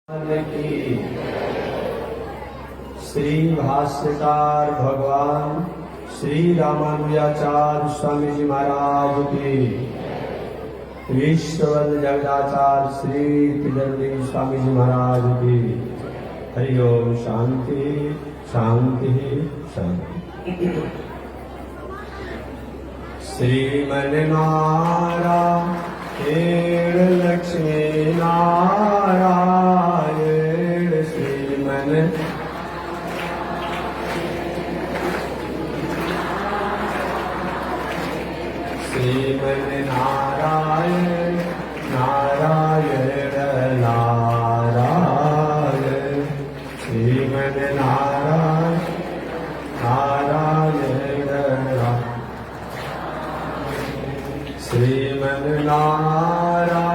की श्री भाष्यकार भगवान श्री रामानुजाचार्य स्वामी जी महाराज की, विश्ववंद जगदाचार्य श्री त्रिदंडी स्वामी जी महाराज की। हरि ओम। शांति शांति शांति। श्रीमन नारायण लक्ष्मी नारायण श्रीमन नारायण नारायण नारायण श्रीमन नारायण नारायण श्रीमन नारायण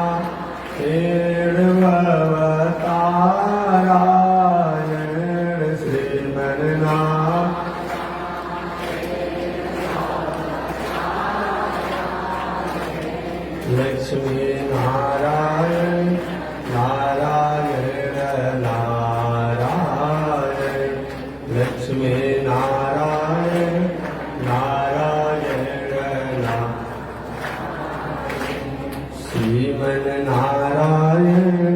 भवतारायण श्रीमन लक्ष्मी नारायण नारायण नारायण लक्ष्मी नारायण नारायण श्रीमन नारायण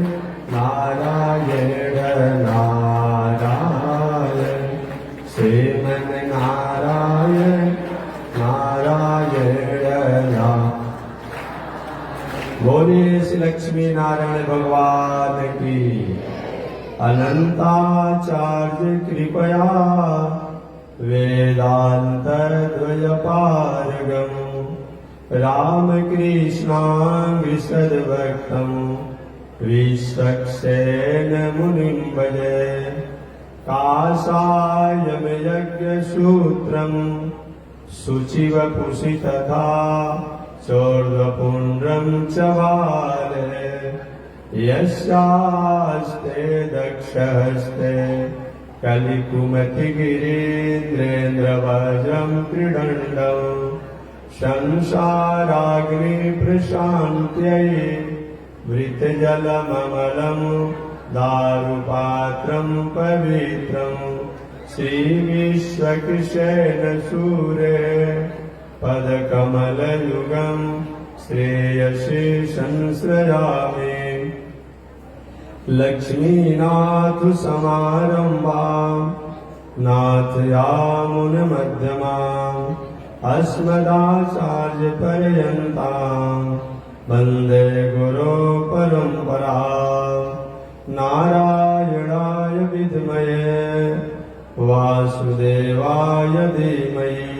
नारायण नारायण श्रीमन नारायण नारायण। बोलिए श्री लक्ष्मी नारायण भगवान की। अनंताचार्य कृपया वेदांत द्वयपारगम रामकृष्णांग सद्भक्तं विश्वक्सेन मुनिं भजे। काषायं यज्ञसूत्रं शुचिवपुषि तथा चोर्ध्वपुण्ड्रं च बाले। यस्यास्ते दक्षहस्ते कलिकुमतिगिरीन्द्रेन्द्रवज्रं त्रिदण्डम् संसाराग्नि प्रशान्त्यै वृतजलममलं दारुपात्रं पवित्रं श्रीविश्वक्सेन सूरे पदकमलयुगं श्रेयसे संश्रयामि। लक्ष्मीनाथ समारम्भां नाथयामुनमध्यमाम् अस्मदाचार्य पर्यन्तां वन्दे गुरो परम्परा। नारायणाय विद्महे वासुदेवाय धीमहि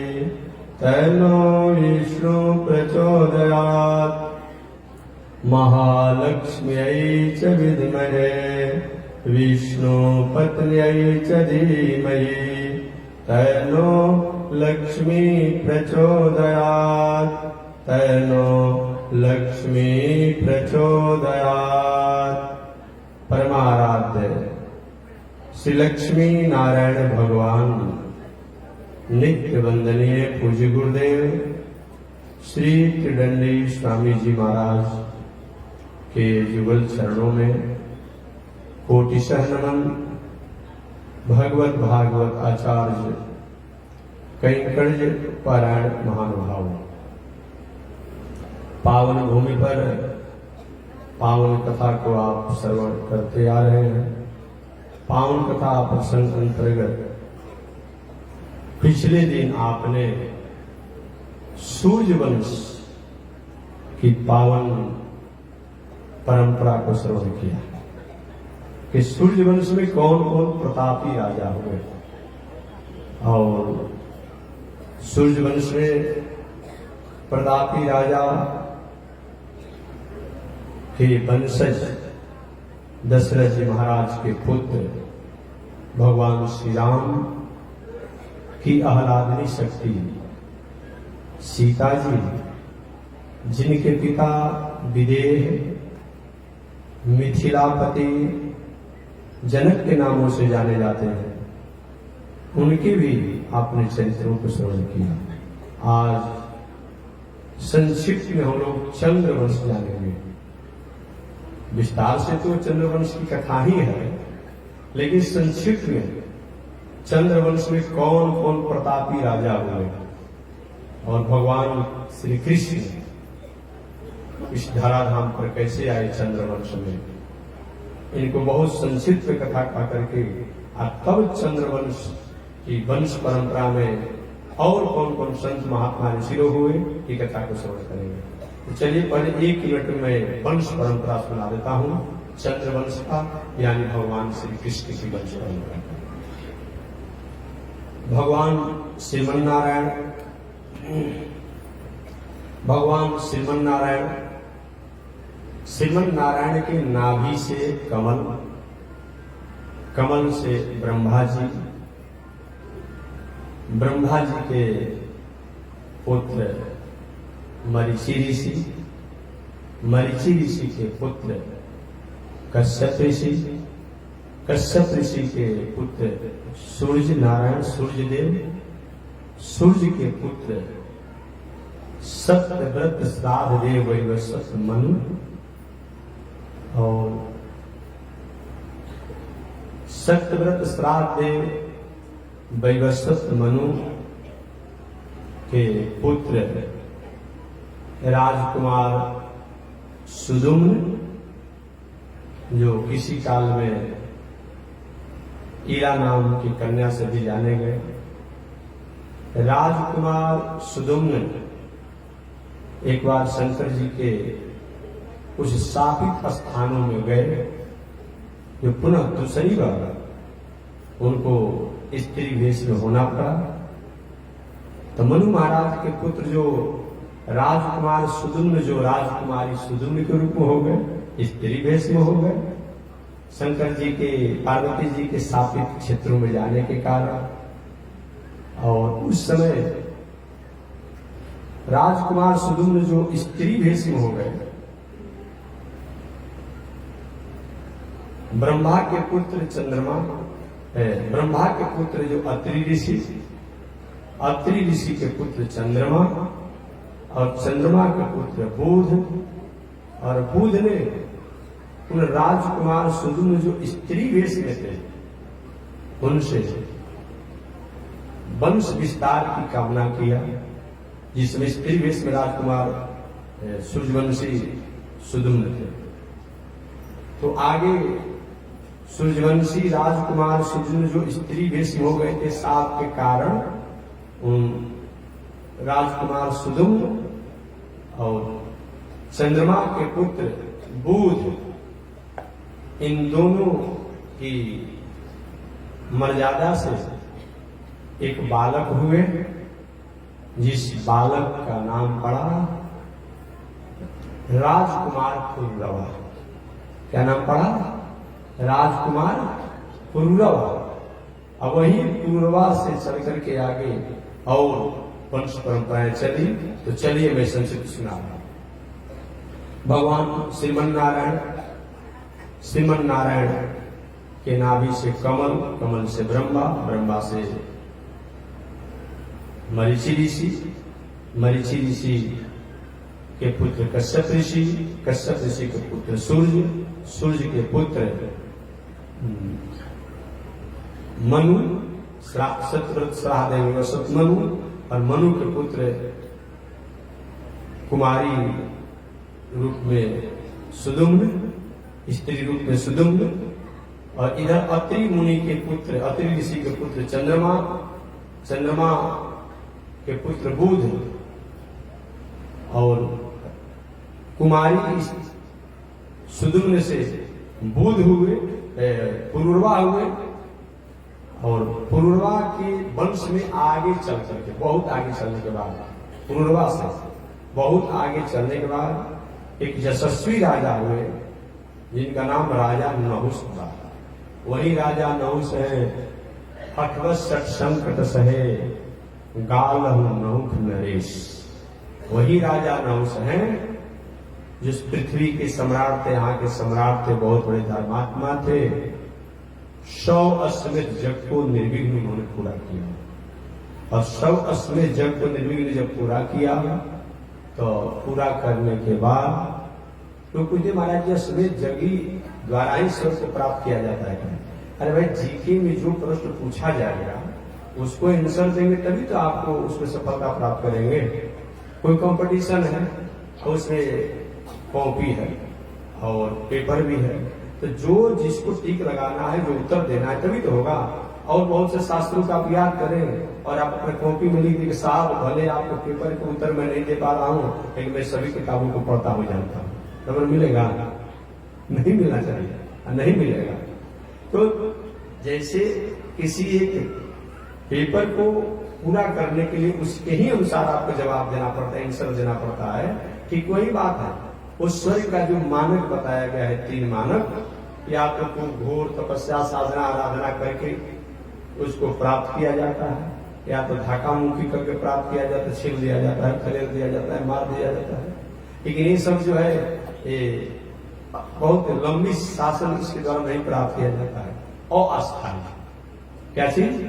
तन्नो विष्णु प्रचोदयात्। महालक्ष्म्यै च विद्महे विष्णुपत्न्यै च धीमहि तन्नो लक्ष्मी प्रचोदयात् तन्नो लक्ष्मी प्रचोदयात्। परमाराध्य श्री लक्ष्मी नारायण भगवान नित्य वंदनीय पूज्य गुरुदेव श्री त्रिदंडी स्वामी जी महाराज के युगल चरणों में कोटिशः नमन। भगवत भागवत आचार्य कैंकर्य पारायण महानुभाव पावन भूमि पर पावन कथा को आप श्रवण करते आ रहे हैं। पावन कथा प्रसंग अंतर्गत पिछले दिन आपने सूर्यवंश की पावन परंपरा को श्रवण किया कि सूर्यवंश में कौन कौन प्रतापी राजा हुए और सूर्यवंश में प्रतापी राजा के वंशज दशरथ जी महाराज के पुत्र भगवान श्री राम की आह्लादनी शक्ति सीता जी, जिनके पिता विदेह मिथिलापति जनक के नामों से जाने जाते हैं, उनके भी आपने चरित्रों को श्रवण किया। आज संक्षिप्त में हम लोग चंद्रवंश जानेंगे। विस्तार से तो चंद्रवंश की कथा ही है, लेकिन संक्षिप्त में चंद्रवंश में कौन कौन प्रतापी राजा हुए और भगवान श्री कृष्ण इस धराधाम पर कैसे आए चंद्रवंश में, इनको बहुत संक्षिप्त कथा कहा करके तब चंद्रवंश की वंश परंपरा में और कौन कौन संत महात्मा ऋषि हुए ये कथा को श्रवण करेंगे। तो चलिए पहले 1 मिनट में वंश परंपरा सुना देता हूं चंद्रवंश का, यानी भगवान श्री कृष्ण की वंश परंपरा। भगवान श्रीमन नारायण के नाभि से कमल, कमल से ब्रह्मा जी के पुत्र मरीचि ऋषि, मरीचि ऋषि के पुत्र कश्यप ऋषि, कश्यप ऋषि के पुत्र सूर्य नारायण सूर्य देव, सूर्य के पुत्र सत्यव्रत श्राद्ध देव वैवस्वत मनु, और सत्यव्रत श्राद्ध देव वैवस्वत मनु के पुत्र राजकुमार सुदुम्न, जो किसी काल में ईरा नाम की कन्या से भी जाने गए। राजकुमार सुदुम्न एक बार शंकर जी के कुछ शापित स्थानों में गए, जो पुनः दूसरी बार उनको स्त्री वेश में होना पड़ा। तो मनु महाराज के पुत्र जो राजकुमार सुदुम्न, जो राजकुमारी सुदुम्न के रूप में हो गए, स्त्री वेश में हो गए। शंकर जी के, पार्वती जी के शापित क्षेत्रों में जाने के कारण, और उस समय राजकुमार सुदुम्न जो स्त्री वेश में हो गए, ब्रह्मा के पुत्र चंद्रमा, ब्रह्मा के पुत्र जो अत्रि ऋषि, अत्रि ऋषि के पुत्र चंद्रमा, और चंद्रमा के पुत्र बुध, और बुध ने उन राजकुमार सुदुम्न जो स्त्री वेश में थे उनसे वंश विस्तार की कामना किया, जिसमें स्त्री वेश में राजकुमार सूर्यवंशी सुदुम्न थे। तो आगे सूर्यवंशी राजकुमार सुदुम्न जो स्त्री वेश में हो गए थे, साप के कारण उन राजकुमार सुदुम्न और चंद्रमा के पुत्र बुध, इन दोनों की मर्यादा से एक बालक हुए, जिस बालक का नाम पड़ा राजकुमार पुरुरवा। क्या नाम पड़ा? राजकुमार पुरुरवा। अब वही पुरुरवा से चल करके आगे और वंश परंपराएं चली। तो चलिए मैं संक्षिप्त सुना रहा हूं। भगवान श्रीमन नारायण के नाभि से कमल, कमल से ब्रह्मा, ब्रह्मा से मरीचि ऋषि, मरीचि ऋषि के पुत्र कश्यप ऋषि, कश्यप ऋषि के पुत्र सूर्य, सूर्य के पुत्र मनु, सत्यव्रत श्राद्ध वैवस्वत मनु, और मनु के पुत्र कुमारी रूप में सुदुम्न, स्त्री रूप में सुदुम्न, और इधर अत्रि मुनि के पुत्र, अत्रि ऋषि के पुत्र चंद्रमा, चंद्रमा के पुत्र बुध, और कुमारी सुदुम्न से बुध हुए, पुरुरवा हुए, और पुरुरवा के वंश में आगे चल करके, बहुत आगे चलने के बाद, पुरुरवा से बहुत आगे चलने के बाद एक यशस्वी राजा हुए, जिनका नाम राजा नहुस था। वही राजा नहुस है, अठवत संकट सहे गाल नहुख नरेश। वही राजा नहुस हैं जिस पृथ्वी के सम्राट थे, यहाँ के सम्राट थे, बहुत बड़े धर्मात्मा थे। 100 अश्वमेध जग को निर्विघ्न उन्होंने पूरा किया, और 100 अश्वमेध जग को निर्विघ्न जब पूरा किया, तो पूरा करने के बाद तो कुछ महाराज जी अश्वमेध यज्ञ द्वारा ही स्वर्ग को प्राप्त किया जाता है। अरे भाई, जीके में जो प्रश्न पूछा जाएगा उसको आंसर देंगे तभी तो आपको उसमें सफलता प्राप्त करेंगे। कोई कंपटीशन है और उसमें कॉपी है और पेपर भी है, तो जो जिसको टिक लगाना है, जो उत्तर देना है, तभी तो होगा। और बहुत से शास्त्रों का आप याद करें और आप अपने कॉपी में लिख दें कि साहब भले आपको पेपर के उत्तर में नहीं दे पा रहा हूँ, लेकिन मैं सभी किताबों को पढ़ता हुआ जानता हूँ। नंबर मिलेगा? नहीं मिलना चाहिए, नहीं मिलेगा। तो जैसे किसी एक पेपर को पूरा करने के लिए उसके ही अनुसार आपको जवाब देना पड़ता है, आंसर देना पड़ता है। ठीक वही बात है। उस स्वर्ग का जो मानक बताया गया है, 3 मानक, या तो घोर तपस्या साधना आराधना करके उसको प्राप्त किया जाता है, या तो धक्का मुक्की करके प्राप्त किया जाता है, छीन दिया जाता है, खदेड़ दिया जाता है, मार दिया जाता है। लेकिन ये सब जो है ये बहुत लंबी शासन इसके द्वारा नहीं प्राप्त किया जाता है। अस्थायी, क्या चीज?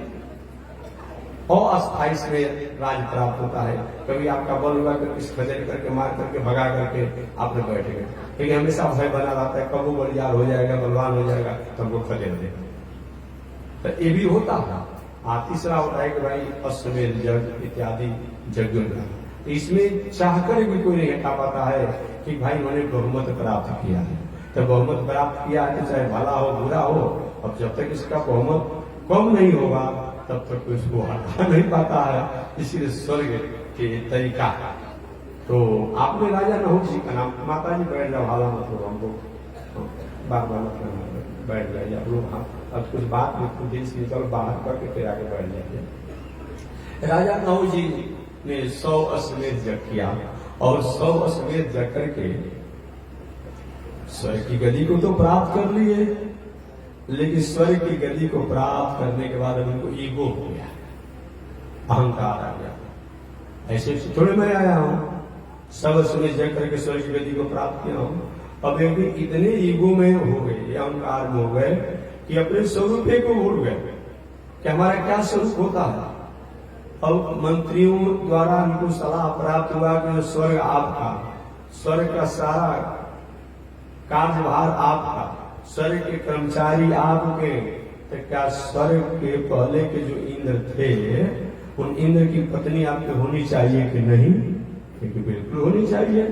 अस्थायी से राज प्राप्त होता है। कभी आपका बल हुआ करके खदेड़ करके मार करके भगा करके आपने बैठ गए, लेकिन हमेशा भय बना रहता है कब वो बलियार हो जाएगा, बलवान हो जाएगा, तब वो खदेड़ देगा। तो ये भी होता है। तीसरा होता है कि भाई अश्वमेध यज्ञ इत्यादि यज्ञों का, इसमें चाहकर भी कोई नहीं हटा पाता है कि भाई मैंने बहुमत प्राप्त किया है। तो बहुमत प्राप्त किया है, चाहे भला हो बुरा हो, अब जब तक इसका बहुमत कम नहीं होगा तब तक उसको हटा नहीं पाता है। इसीलिए स्वर्ग के तरीका। तो आपने राजा नहुष जी का नाम, माता जी बैठ जाओ, हाला मतलब हमको बार बार मतलब बैठ जाइए आप लोग। हाँ, अब कुछ बात में खुद दिल से निकल बाहर करके फिर आगे बैठ जाइए। राजा नहुष जी ने 100 अश्वमेध यज्ञ किया और 100 अश्वमेध यज्ञ करके स्वर्ग की गति को तो प्राप्त कर लिए, लेकिन स्वर्ग की गति को प्राप्त करने के बाद उनको ईगो हो गया, अहंकार आ गया। ऐसे थोड़े मैं आया हूं, सब अश्वमेध यज्ञ करके स्वर्ग की गति को प्राप्त किया हूं। अब एक दिन इतने ईगो में हो गए, अहंकार में हो गए कि अपने स्वरूप को भूल गए कि हमारा क्या स्वरूप होता है। अब मंत्रियों द्वारा उनको सलाह प्राप्त हुआ कि स्वर्ग आपका, स्वर्ग का सारा कार्यभार आपका, स्वर्ग के कर्मचारी आपके। तो क्या स्वर्ग के पहले के जो इंद्र थे, उन इंद्र की पत्नी आपके होनी चाहिए कि नहीं? क्योंकि बिल्कुल होनी चाहिए।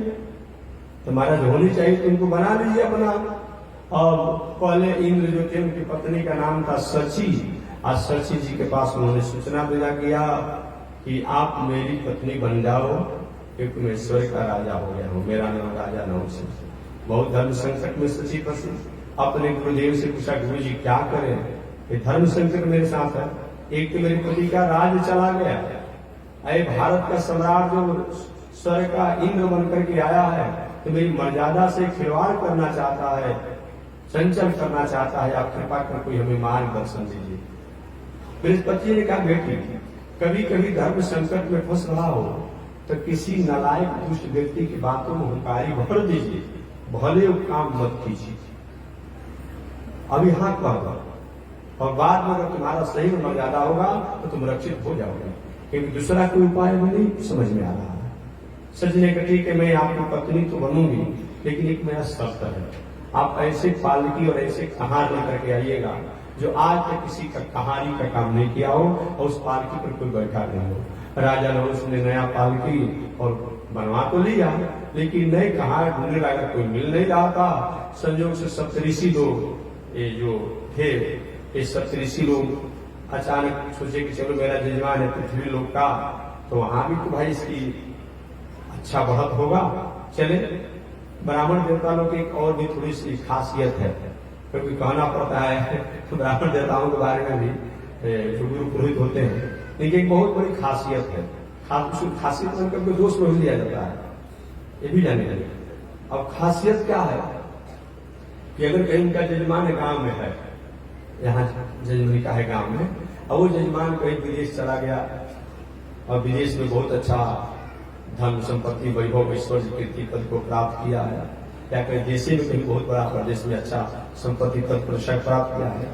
तो महाराज होनी चाहिए तो उनको बना लीजिए अपना। और पहले इंद्र जो थे उनकी पत्नी का नाम था शची। आज शची जी के पास उन्होंने सूचना भेजा किया कि आप मेरी पत्नी बन जाओ, क्योंकि मैं स्वर्ग का राजा हो गया हूँ, मेरा नाम राजा नहुष है। बहुत धर्म संकट में शची फंसी। अपने गुरुदेव से पूछा, गुरु जी क्या करें, ये धर्म संकट मेरे साथ है। एक तो मेरे पति का राज चला गया, अरे भारत का सम्राट जो स्वर्ग का इंद्र बनकर के आया है, तो मेरी मर्यादा से खिलवाड़ करना चाहता है, चंचल करना चाहता है। आप कृपा कर कोई हमें मार्गदर्शन दीजिए। बृहस्पति ने कहा, बेटी कभी कभी धर्म संकट में फंस रहा हो तो किसी नालायक दुष्ट व्यक्ति की बातों में हुंकारी भर दीजिए, भले वो काम मत कीजिए। अब यहाँ कह दो, और बाद में अगर तुम्हारा सही में मर्यादा होगा तो तुम रक्षित हो जाओगे, क्योंकि दूसरा कोई उपाय नहीं समझ में आ रहा है। सच ने कहा, ठीक है मैं आपकी पत्नी तो बनूंगी, लेकिन एक मेरा शर्त है, आप ऐसे पालकी और ऐसे कहार लेकर के आइएगा जो आज तक किसी का कहानी का काम नहीं किया हो और उस पालकी पर कोई बैठा नहीं हो। राजा नहुष ने नया पालकी और बनवा तो लिया, लेकिन नए कहार ढूंढने लगा, कोई मिल नहीं रहा था। संयोग से सप्तऋषि लोग ये जो थे, ये सप्तऋषि लोग अचानक सोचे कि चलो मेरा जजमान है पृथ्वी लोक का, तो वहां भी तो भाई इसकी अच्छा बढ़त होगा, चले। ब्राह्मण देवता लोग की एक और भी थोड़ी सी खासियत है, क्योंकि कहना पड़ता है तो ब्राह्मण देवताओं के बारे में भी जो गुरु पुरोहित होते हैं, लेकिन एक बहुत बड़ी खासियत है। खासियत बनकर के दोष में लिया जाता है, ये भी जाने लगे। अब खासियत क्या है कि अगर कहीं का जजमान गांव में है, यहाँ जजमनी का है गांव में, और वो जजमान कहीं विदेश चला गया और विदेश में बहुत अच्छा धन संपत्ति वैभव ऐश्वर्य कीर्ति पद को प्राप्त किया है, या कहीं देशे में कहीं बहुत बड़ा प्रदेश में अच्छा संपत्ति पद पुरस्कार प्राप्त किया है,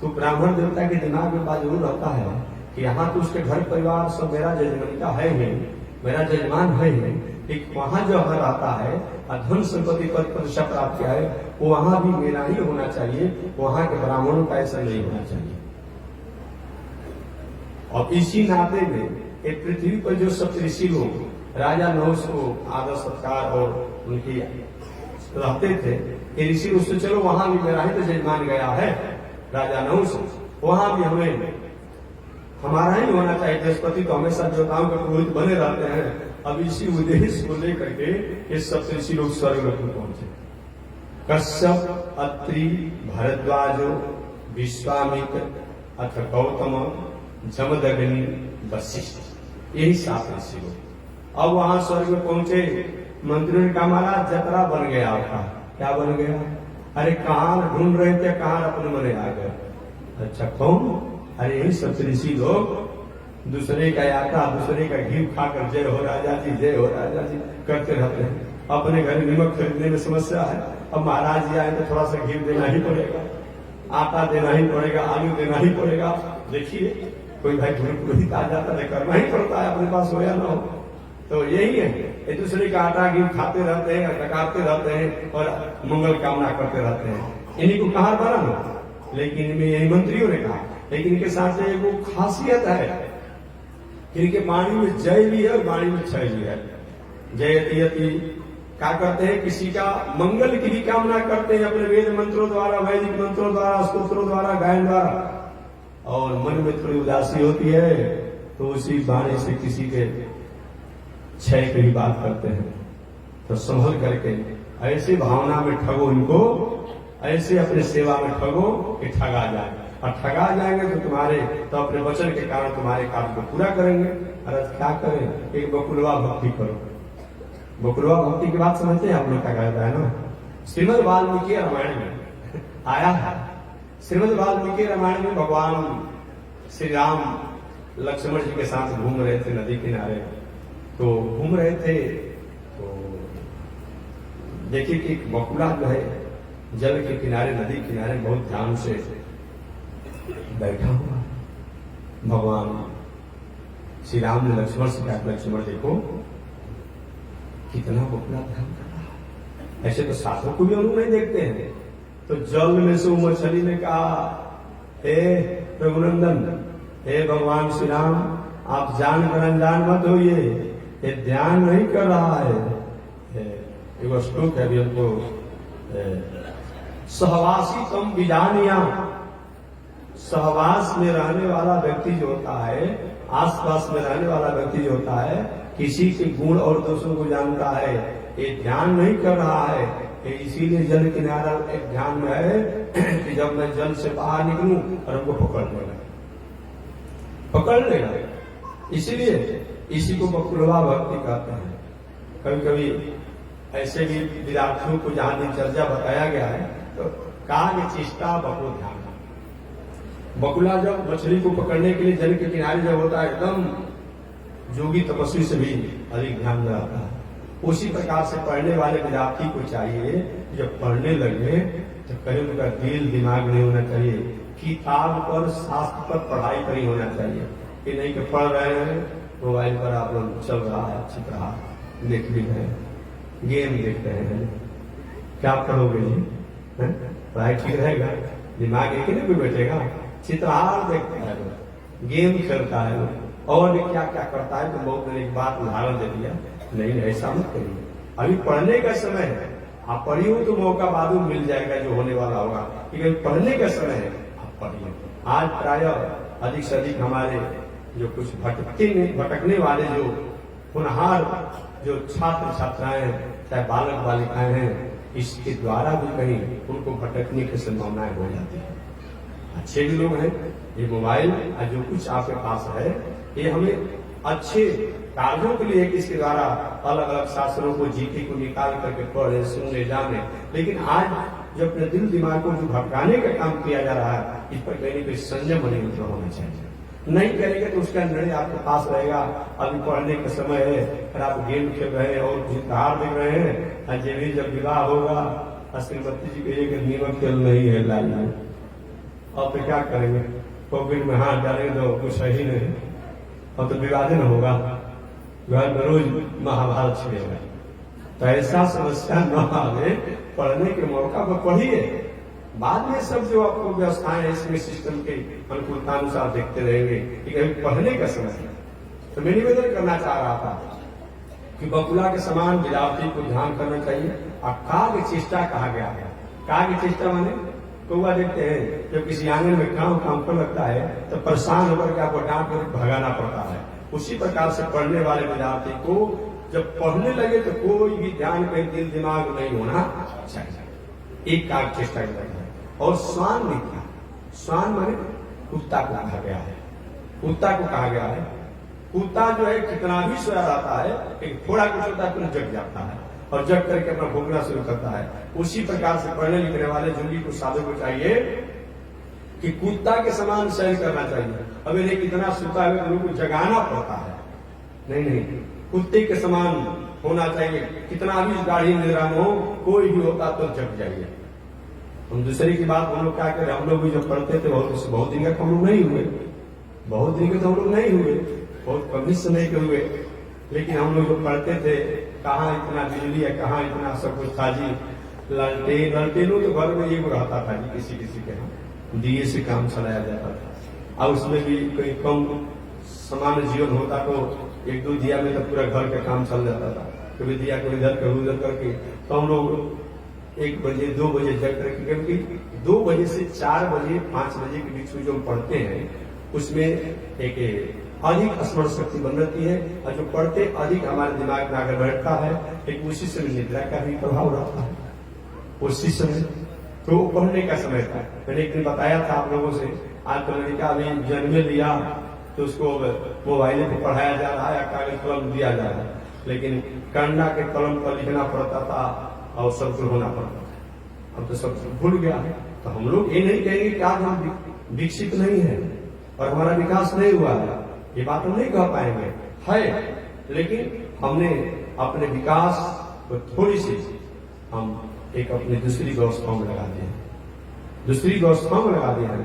तो ब्राह्मण देवता के दिमाग में बात जरूर रहता है कि यहाँ तो उसके घर परिवार सब मेरा जजमनी का है ही, मेरा जजमान है ही, एक वहां जो हर आता है और धन संपत्ति पद प्रतिष्ठा प्राप्त किया है, वो वहां भी मेरा ही होना चाहिए, वहां के ब्राह्मणों का ऐसा नहीं होना चाहिए। और इसी नाते में एक पृथ्वी पर जो सप्तऋषि लोग राजा नहुष को आदर सत्कार और उनकी रहते थे, ये ऋषि उससे चलो वहां भी मेरा ही तो जजमान गया है राजा नहुष, वहां भी हमें हमारा ही होना चाहिए। बृहस्पति तो हमेशा देवताओं के पुरोहित बने रहते हैं। अब इसी उद्देश्य को लेकर के ये सप्तऋषि लोग स्वर्गलोक में पहुंचे। कश्यप, अत्रि, भरद्वाजो, विश्वामित्र अथ गौतम, जमदग्नि, वशिष्ठ, यही 7 ऋषि लोग। अब वहां स्वर्ग में पहुंचे, मंत्रियों ने कहा महाराज जतरा बन गया आपका। क्या बन गया? अरे कहाँ ढूंढ रहे थे, कहाँ अपने मने आ गए। अच्छा कौन? अरे यही सप्तऋषि लोग दूसरे का यात्रा, दूसरे का घी खाकर जय हो राजा जी, जय हो राजा जी करते रहते हैं। अपने घर नमक खरीदने में समस्या है, अब महाराज जी आए तो थोड़ा सा घी देना ही पड़ेगा, आटा देना ही पड़ेगा, आलू देना ही पड़ेगा। देखिए कोई भाई पुरोहित आ जाता है, करना ही पड़ता है, अपने पास हो या ना हो। तो यही है, एक दूसरे का आटा घी खाते रहते हैं, टकारते रहते हैं और मंगल कामना करते रहते हैं। इन्हीं को कहा बना ना, लेकिन इनमें यही मंत्रियों ने कहा, लेकिन इनके साथ एक वो खासियत है, इनके वाणी में जय भी है और वाणी में क्षय भी है। जयति यति क्या करते हैं, किसी का मंगल की भी कामना करते हैं अपने वेद मंत्रों द्वारा, वैदिक मंत्रों द्वारा, स्तोत्रों द्वारा, गायन द्वारा, और मन में थोड़ी उदासी होती है तो उसी वाणी से किसी के क्षय की भी बात करते हैं। तो संभल करके ऐसी भावना में ठगो इनको, ऐसे अपने सेवा में ठगो कि ठगा जाए, और ठगा जाएंगे तो तुम्हारे तो अपने वचन के कारण तुम्हारे काम को पूरा करेंगे। अरे क्या करें, एक बकुलवा भक्ति करो। बकुलवा भक्ति की बात समझते हैं आप लोग, क्या कहता है ना, श्रीमद् वाल्मीकि रामायण में आया है। श्रीमद् वाल्मीकि रामायण में भगवान श्री राम लक्ष्मण जी के साथ घूम रहे थे नदी किनारे, तो घूम रहे थे तो देखिए कि बकुला जो है जल के किनारे, नदी किनारे बहुत ध्यान से बैठा हुआ। भगवान श्री राम ने लक्ष्मण से कहा, लक्ष्मण देखो कितना बकुला ध्यान कर रहा है, ऐसे तो शास्त्रों को भी हम नहीं देखते हैं। तो जल में से मछली ने कहा, हे रघुनंदन, हे भगवान श्री राम, आप जानकर अनजान मत होइए, ये ध्यान नहीं कर रहा है। एक श्लोक है अभी हमको, सहवासी तुम बिजानिया, सहवास में रहने वाला व्यक्ति जो होता है, आसपास में रहने वाला व्यक्ति जो होता है, किसी के गुण और दोषों को जानता है, ये ध्यान नहीं कर रहा है। इसीलिए जल किनारा एक ध्यान में है कि जब मैं जल से बाहर निकलूं और हमको पकड़ लेगा। इसीलिए इसी को बकुलवा भक्ति कहते हैं। कभी कभी ऐसे भी विद्यार्थियों को जहां दिनचर्या बताया गया है तो काग चेष्टा बको ध्यान। बकुला जब मछली को पकड़ने के लिए जल के किनारे जब होता है, एकदम जोगी तपस्वी से भी अधिक ध्यान में रहता है। उसी प्रकार से पढ़ने वाले विद्यार्थी को चाहिए जब पढ़ने लगे तो कहीं उनका दिल दिमाग नहीं होना चाहिए, किताब पर शास्त्र पर पढ़ाई पर ही होना चाहिए। कि नहीं कि पढ़ रहे हैं मोबाइल पर आप लोग चल रहा है, छिप रहा देख भी रहे हैं, गेम देख रहे हैं, क्या पढ़ोगे जी? पढ़ाई ठीक रहेगा? दिमाग एक ही नहीं बैठेगा। चित्रहार देखता है लोग, गेम खेलता है लोग, और क्या क्या करता है। तो बहुत ने एक बात उदाहरण दे दिया, नहीं ऐसा मत करिए, अभी पढ़ने का समय है, आप पढ़िए तो मौका बाद में मिल जाएगा जो होने वाला होगा, लेकिन पढ़ने का समय है, आप पढ़िए। आज प्राय अधिक से अधिक हमारे जो कुछ भटकने वाले जो होनहार जो छात्र छात्राएं, चाहे बालक बालिकाएं हैं, इसके द्वारा भी कहीं उनको भटकने की संभावनाएं हो जाती है। अच्छे भी लोग हैं, ये मोबाइल जो कुछ आपके पास है ये हमें अच्छे कार्यों के लिए इसके द्वारा अलग अलग शास्त्रों को जीके को निकाल करके पढ़े सुनने जाने, लेकिन आज जो अपने दिल दिमाग को जो भटकाने का काम किया जा रहा है, इस पर कहीं कोई संयम नियंत्रण होना चाहिए। नहीं करेंगे तो उसका निर्णय आपके पास रहेगा। अभी पढ़ने का समय है, फिर आप गेम खेल रहे हैं और चित्रहार देख रहे हैं, और जब विवाह होगा श्रीमती जी कहिए नीमक तेल नहीं है लाल में, अब तो क्या करेंगे? पॉकेट में हाथ डालेंगे तो कुछ सही नहीं, और तो विवाद न होगा। घर में रोज महाभारत छिड़ेगा। तो ऐसा समस्या न आवे, पढ़ने के मौका पर पढ़िए। बाद में सब जो आपको व्यवस्थाएं है इसमें सिस्टम के अनुकूलतानुसार देखते रहेंगे कि कभी पढ़ने का समय है। तो मैं निवेदन करना चाह रहा था कि बकुला के समान विद्यार्थी को ध्यान करना चाहिए। और काव्य चेष्टा कहा गया है। काव्य चेष्टा माने कौआ देखते हैं जब किसी आंगन में काम पर लगता है तो परेशान होकर के आपको डांट कर भगाना पड़ता है। उसी प्रकार से पढ़ने वाले विद्यार्थी को जब पढ़ने लगे तो कोई भी ध्यान कहीं दिल दिमाग नहीं होना चाहिए। एक काव्य चेष्टा करना है। और स्वान लिखा, स्वान माने कुत्ता को कहा गया है। कुत्ता को कहा गया है। कुत्ता जो है कितना भी सोया रहता है, एक थोड़ा कुछ होता है तुरंत जग जाता है और जग करके अपना भोगना शुरू करता है। उसी प्रकार से पढ़ने लिखने वाले जोगी को साधु को चाहिए कि कुत्ता के समान शयन करना चाहिए। अब ये कितना सुता है तो उनको जगाना पड़ता है। नहीं, कुत्ते के समान होना चाहिए। कितना भी गाढ़ी निद्रा में हो, कोई भी होता तो जग जाइए। हम दूसरे की बात हम लोग क्या करें, हम लोग भी जब पढ़ते थे बहुत दिन का हम लोग नहीं हुए, बहुत दिन के तो हम लोग नहीं हुए, बहुत कम ही समय के हुए। लेकिन हम लोग जो पढ़ते थे कहाँ इतना बिजली है, कहाँ इतना सब कुछ था जी। ललटेनों तो घर में ये रहता था जी, किसी के यहाँ दिए से काम चलाया जाता था। अब उसमें भी कोई कम सामान्य जीवन होता तो एक दो दिया में तो पूरा घर का काम चल जाता था। कभी दिया कभी इधर कभी उधर करके तो हम लोग 1 बजे 2 बजे जग करके, क्योंकि 2 बजे से 4 बजे 5 बजे के बीच में जो पढ़ते हैं उसमें एक अधिक स्मरण शक्ति बन रहती है और जो पढ़ते अधिक हमारे दिमाग में आगे बैठता है। एक उसी समय निद्रा का भी प्रभाव रहता है। उसी समय तो पढ़ने का समय था। मैंने एक दिन बताया था आप लोगों से, आज तो लड़का अभी जन्म लिया तो उसको मोबाइल पर पढ़ाया जा रहा है, कागज कलम दिया जा रहा है, लेकिन कंडा के कलम पर लिखना पड़ता था और सब कुछ होना पड़ता था। अब तो सब भूल गया। तो हम लोग ये नहीं कहेंगे कि आज हम विकसित नहीं है और हमारा विकास नहीं हुआ है, ये बात हम नहीं कह पाएंगे है। लेकिन हमने अपने विकास को थोड़ी सी हम एक अपनी दूसरी व्यवस्था में लगा दिया, दूसरी व्यवस्था में लगा दिया है।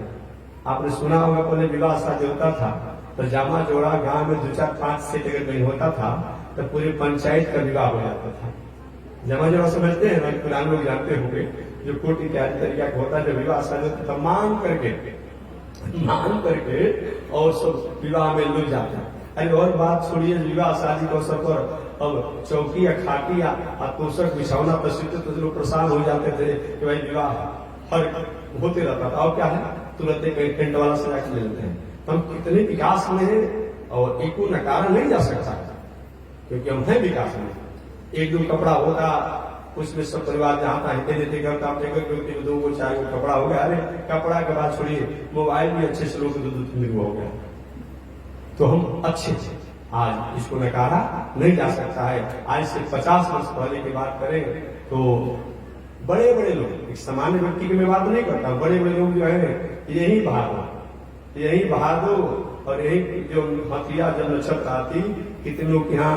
आपने सुना होगा पहले विवाह शादी होता था तो जामा जोड़ा गांव में 2 4 5 सेट अगर नहीं होता था तो पूरे पंचायत का विवाह हो जाता था। जमा जोड़ा समझते हैं ना, पुराने लोग जानते होंगे, जो कोर्ट इत्यादि तरीका का होता है। जब विवाह शादी होता था मांग करके और सब विवाह में लोग जाते हैं। अरे और बात छोड़िए, विवाह शादी के अवसर पर अब चौकी या खाटी या तोषक बिछौना प्रसिद्ध तो लोग परेशान हो जाते थे कि भाई विवाह हर होते रहता था। और क्या है, तुरंत एक टेंट वाला सजा के ले लेते हैं। तो हम कितने विकास में है और एक को नकारा नहीं जा सकता क्योंकि हम हैं विकास में। 1-2 कपड़ा होगा उसमें सब परिवार जहाँ था हिंदे देते करता, आप देखो 2 को 4 को कपड़ा हो गया। अरे कपड़ा के बाद छोड़िए, मोबाइल भी अच्छे से लोग 2-3 हो गया। तो हम अच्छे आज इसको नकारा नहीं जा सकता है। आज से 50 वर्ष पहले की बात करें तो बड़े बड़े लोग, एक सामान्य व्यक्ति की मैं बात नहीं करता, बड़े बड़े लोग जो है यही बहादुर और यही जो हथिया जब नक्षत्र आती, कितने लोग के यहाँ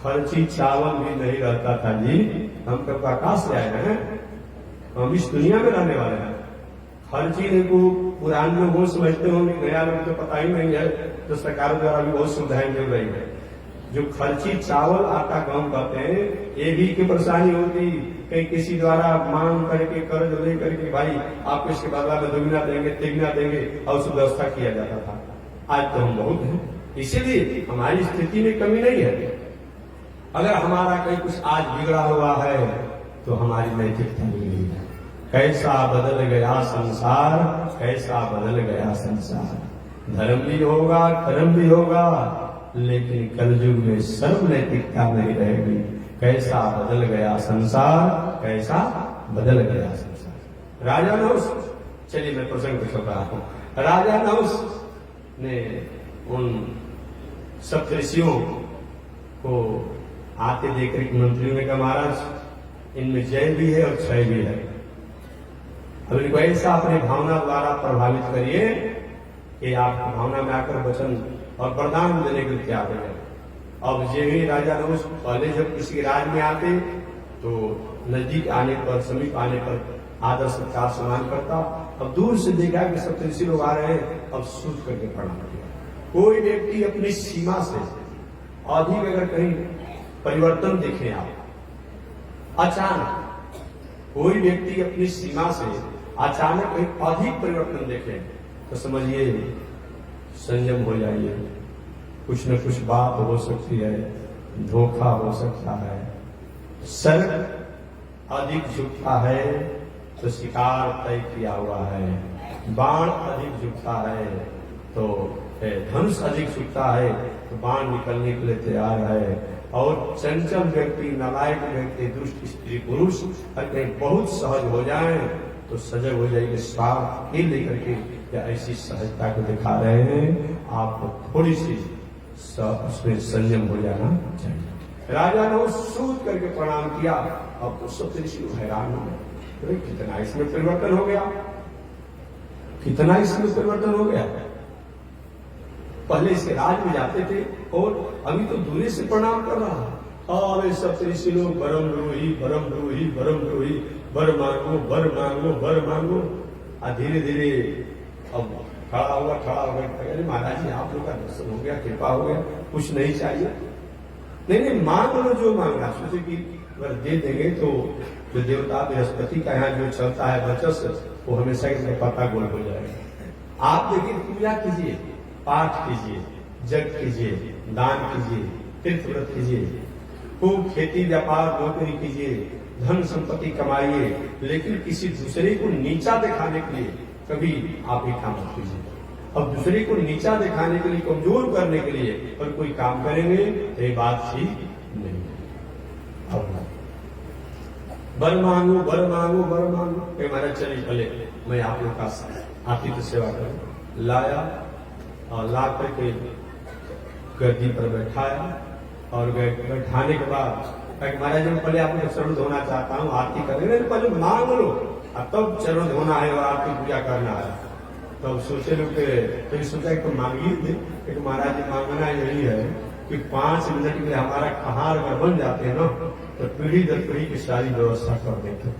खर्ची चावल भी नहीं रहता था जी। हम कब आकाश से आए हैं, हम इस दुनिया में रहने वाले हैं। खर्ची को पुराने लोग बहुत समझते होंगे, नया लोग तो पता ही नहीं है। तो सरकार द्वारा भी बहुत सुविधाएं मिल रही है। जो खर्ची चावल आटा गेहूं कहते हैं, ये भी की परेशानी होती, कहीं किसी द्वारा मांग करके कर्ज ले करके भाई आपको इसके बदला में 2 देंगे 3 देंगे और उस व्यवस्था किया जाता था। आज तो हम बहुत हैं, इसीलिए हमारी स्थिति में कमी नहीं है। अगर हमारा कहीं कुछ आज बिगड़ा हुआ है तो हमारी नैतिकता बिगड़ी है। कैसा बदल गया संसार, कैसा बदल गया संसार। धर्म भी होगा, कर्म भी होगा, लेकिन कलयुग में सर्व नैतिकता नहीं रहेगी। कैसा बदल गया संसार, कैसा बदल गया संसार। राजा नहुस, चलिए मैं प्रसंग को रहा हूं। राजा नहुस ने उन सप्तऋषियों को आते देखकर एक मंत्रियों ने कहा, महाराज इनमें जय भी है और क्षय भी है। अब इनको ऐसा अपने भावना द्वारा प्रभावित करिए कि आपकी भावना में आकर वचन और वरदान देने के लिए तैयार हो जाए। अब जे भी राजा नहुस पहले जब किसी राज में आते तो नजदीक आने पर, समीप आने पर आदर सत्कार सम्मान करता। अब दूर से देखा कि सप्तऋषि लोग आ रहे हैं, अब सूझ करके प्रणाम किया। कोई व्यक्ति अपनी सीमा से अधिक अगर कहीं परिवर्तन देखें आप, अचानक कोई व्यक्ति अपनी सीमा से अचानक कहीं अधिक परिवर्तन देखे तो समझिए संयम हो जाइए। कुछ न कुछ बात हो सकती है, धोखा हो सकता है। सर अधिक झुकता है तो शिकार तय किया हुआ है, बाण अधिक झुकता है तो धनुष अधिक झुकता है तो बाण निकलने के लिए तैयार है। और चंचल व्यक्ति, नालायक व्यक्ति, दुष्ट स्त्री पुरुष अगर बहुत सहज हो जाए तो सजग हो जाएगी। स्वार्थ के लेकर के या ऐसी सहजता को दिखा रहे हैं, आपको थोड़ी सी उसमें संयम हो जाना चाहिए। राजा ने सूद करके प्रणाम किया। अब तो सब ऋषि हैरान हो गए, कितना इसमें परिवर्तन हो गया, कितना इसमें परिवर्तन हो गया। पहले इसके राज में जाते थे और अभी तो दूरी से प्रणाम कर रहा है। और सब ऋषि लोग बरम द्रोही, बरम द्रोही, बरम द्रोही, बर मांगो, बर मांगो, बर मांगो। और धीरे धीरे अब खड़ा हुआ। अरे महाराज जी आप लोग का दर्शन हो गया, कृपा हो गया, कुछ नहीं चाहिए। नहीं मांग लो जो मांगना। सोचे कि अगर दे देंगे तो जो देवता बृहस्पति का यहाँ जो चलता है वर्चस्व, वो हमेशा के पता गोल हो जाएगा। आप देखिए पूजा कीजिए, पाठ कीजिए, जग कीजिए, दान कीजिए, तीर्थ व्रत कीजिए, खूब खेती व्यापार नौकरी कीजिए, धन संपत्ति कमाइए, लेकिन किसी दूसरे को नीचा दिखाने के लिए कभी आप ही काम मत कीजिए। अब दूसरे को नीचा दिखाने के लिए, कमजोर करने के लिए और कोई काम करेंगे तो ये बात ठीक नहीं। अब बर मांगो, बर मांगो, बर मांगो। महाराज चलिए भले मैं आप लोग का आतिथ्य सेवा करूं। लाया और ला करके गद्दी पर बैठाया और बैठाने के बाद महाराज मैं पहले आपको चरण धोना चाहता हूँ, आरती करेंगे। पहले मांग लो और तब चरण धोना है और आरती पूजा करना है। तब सोचे लोग तो सोचा कि मांगी थे। महाराज जी मांगना यही है कि 5 मिनट में हमारा कहार अगर बन जाते हैं ना तो पीढ़ी दर पीढ़ी की सारी व्यवस्था कर देते।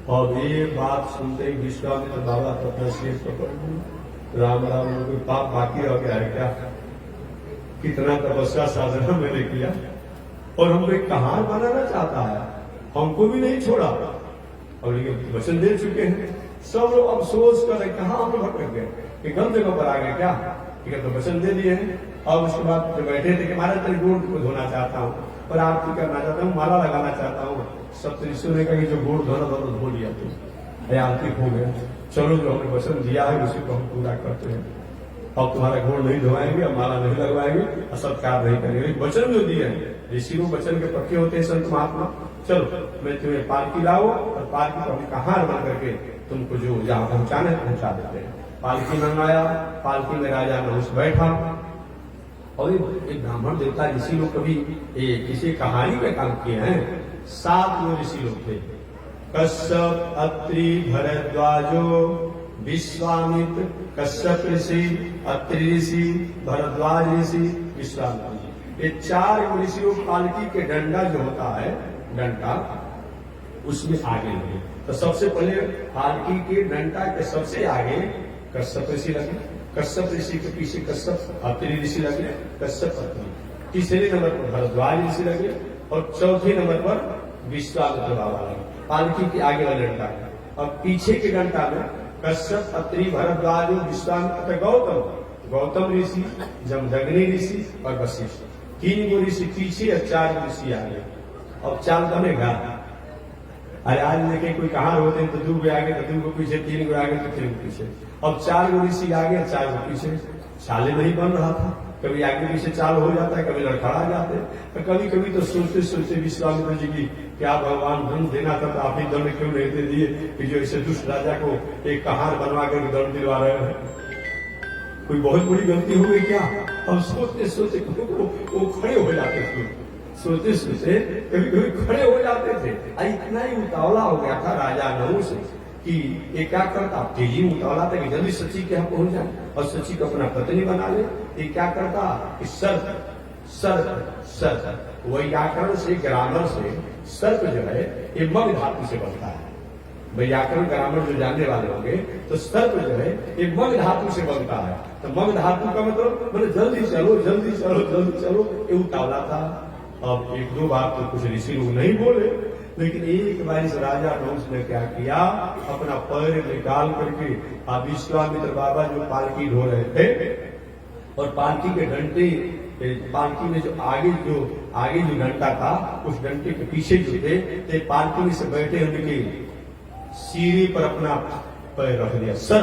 और ये बात सुनते ही विश्वामित्र बाबा तो अपना शेष पकड़ राम राम, कोई पाप बाकी रह गया है क्या? कितना तपस्या साधना मैंने किया और हमको एक कहार बनाना चाहता है, हमको भी नहीं छोड़ा। और ये वचन दे चुके हैं, सब लोग अफसोस कर रहे कहाँ हम भटक गए, कि गलत जगह पर आ गए क्या? ठीक है, तो वचन दे दिए हैं। और उसके बाद जो बैठे थे कि महाराज तेरे गोड़ को धोना चाहता हूँ और आरती करना चाहता हूँ, माला लगाना चाहता हूँ। सब ऋषियों ने कहा कि जो गोड़ धोना था धो लिया तुम, आरती हो गया। चलो जो हमने वचन दिया है उसी को हम पूरा करते हैं। अब तुम्हारा गोड़ नहीं धोआएंगे और माला नहीं लगवाएंगे और सत्कार नहीं करेंगे। वचन जो दिए हैं, ऋषि लोग वचन के पक्के होते हैं, संत महात्मा। चलो मैं तुम्हें पालकी लाओ और पालकी को कहार बन करके तुमको जो जहां पहुंचाना है पहुंचा देते हैं। पालकी मंगाया, पालकी में राजा नहुष बैठा और एक ब्राह्मण देवता ऋषि लोग कभी किसी कहानी में काम किए हैं। 7 लोग ऋषि लोग थे, कश्यप, अत्रि, भरद्वाजो, विश्वामित्र, कश्यप ऋषि, अत्रि ऋषि, भरद्वाज ऋषि, विश्वामित्र। ये 4 ऋषि लोग पालकी के डंडा जो होता है, डंडा उसमें आगे लगे। तो सबसे पहले पालकी के डंडा के सबसे आगे कश्यप ऋषि लगे, कश्यप ऋषि के पीछे कश्यप अत्रि ऋषि लगे, कश्यप अत्रि। तीसरे नंबर पर भरद्वाज ऋषि लगे और चौथे नंबर पर विश्वामित्र बाबा लगे। पालकी के आगे वाले डंडा और पीछे के डंडा में कश्यप, अत्रि, भरद्वाज, विश्वामित्र, गौतम ऋषि, जमदग्नि ऋषि और वशिष्ठ। 3 ऋषि पीछे और 4 ऋषि आगे। अब चाल बनेगा। अरे आज देखे कोई कहां होते हैं तो 2 आगे तो 2 पीछे, 3 आगे तो 3 पीछे। अब 4 ऋषि आगे, 4 पीछे। चाले नहीं बन रहा था, कभी आगे पीछे चाल हो जाता है, कभी लड़खड़ा जाते हैं। कभी कभी तो सोचते सोचते विश्वामित्र जी की क्या भगवान दंड देना था तो आप ही दंड क्यों नहीं दे दिए कि जो ऐसे दुष्ट राजा को एक कहार बनवा कर दंड दिलवा रहे हैं? कोई बहुत बड़ी गलती हो गई क्या? अब सोचते सोचते वो खड़े हो जाते थे, सोचते सोचते कभी कभी खड़े हो जाते थे। इतना ही उतावला हो गया था राजा नहुष कि ये क्या करता, तेजी उतावला था कि जल्दी सची के यहाँ पहुंच जाए और सची को अपना पत्नी बना ले। ये क्या करता कि सर्प व्याकरण से, ग्रामर से सर्प जो है ये मग धातु से बनता है। व्याकरण ग्रामर जो जानने वाले होंगे, तो सर्प जो है एक मग धातु से बनता है। तो मग धातु का मतलब जल्दी चलो जल्दी चलो जल्दी चलो, ये उतावला था। अब एक दो बार तो कुछ ऋषि लोग नहीं बोले, लेकिन एक बार इस राजा नहुष ने क्या किया, अपना पैर निकाल करके विश्वामित्र बाबा जो पालकी ढो रहे थे, और पालकी के डंटे, पालकी में जो आगे जो डंटा था, उस डंटे के पीछे जो थे पालकी में से बैठे उनके सीढ़ी पर अपना पैर रख दिया। सर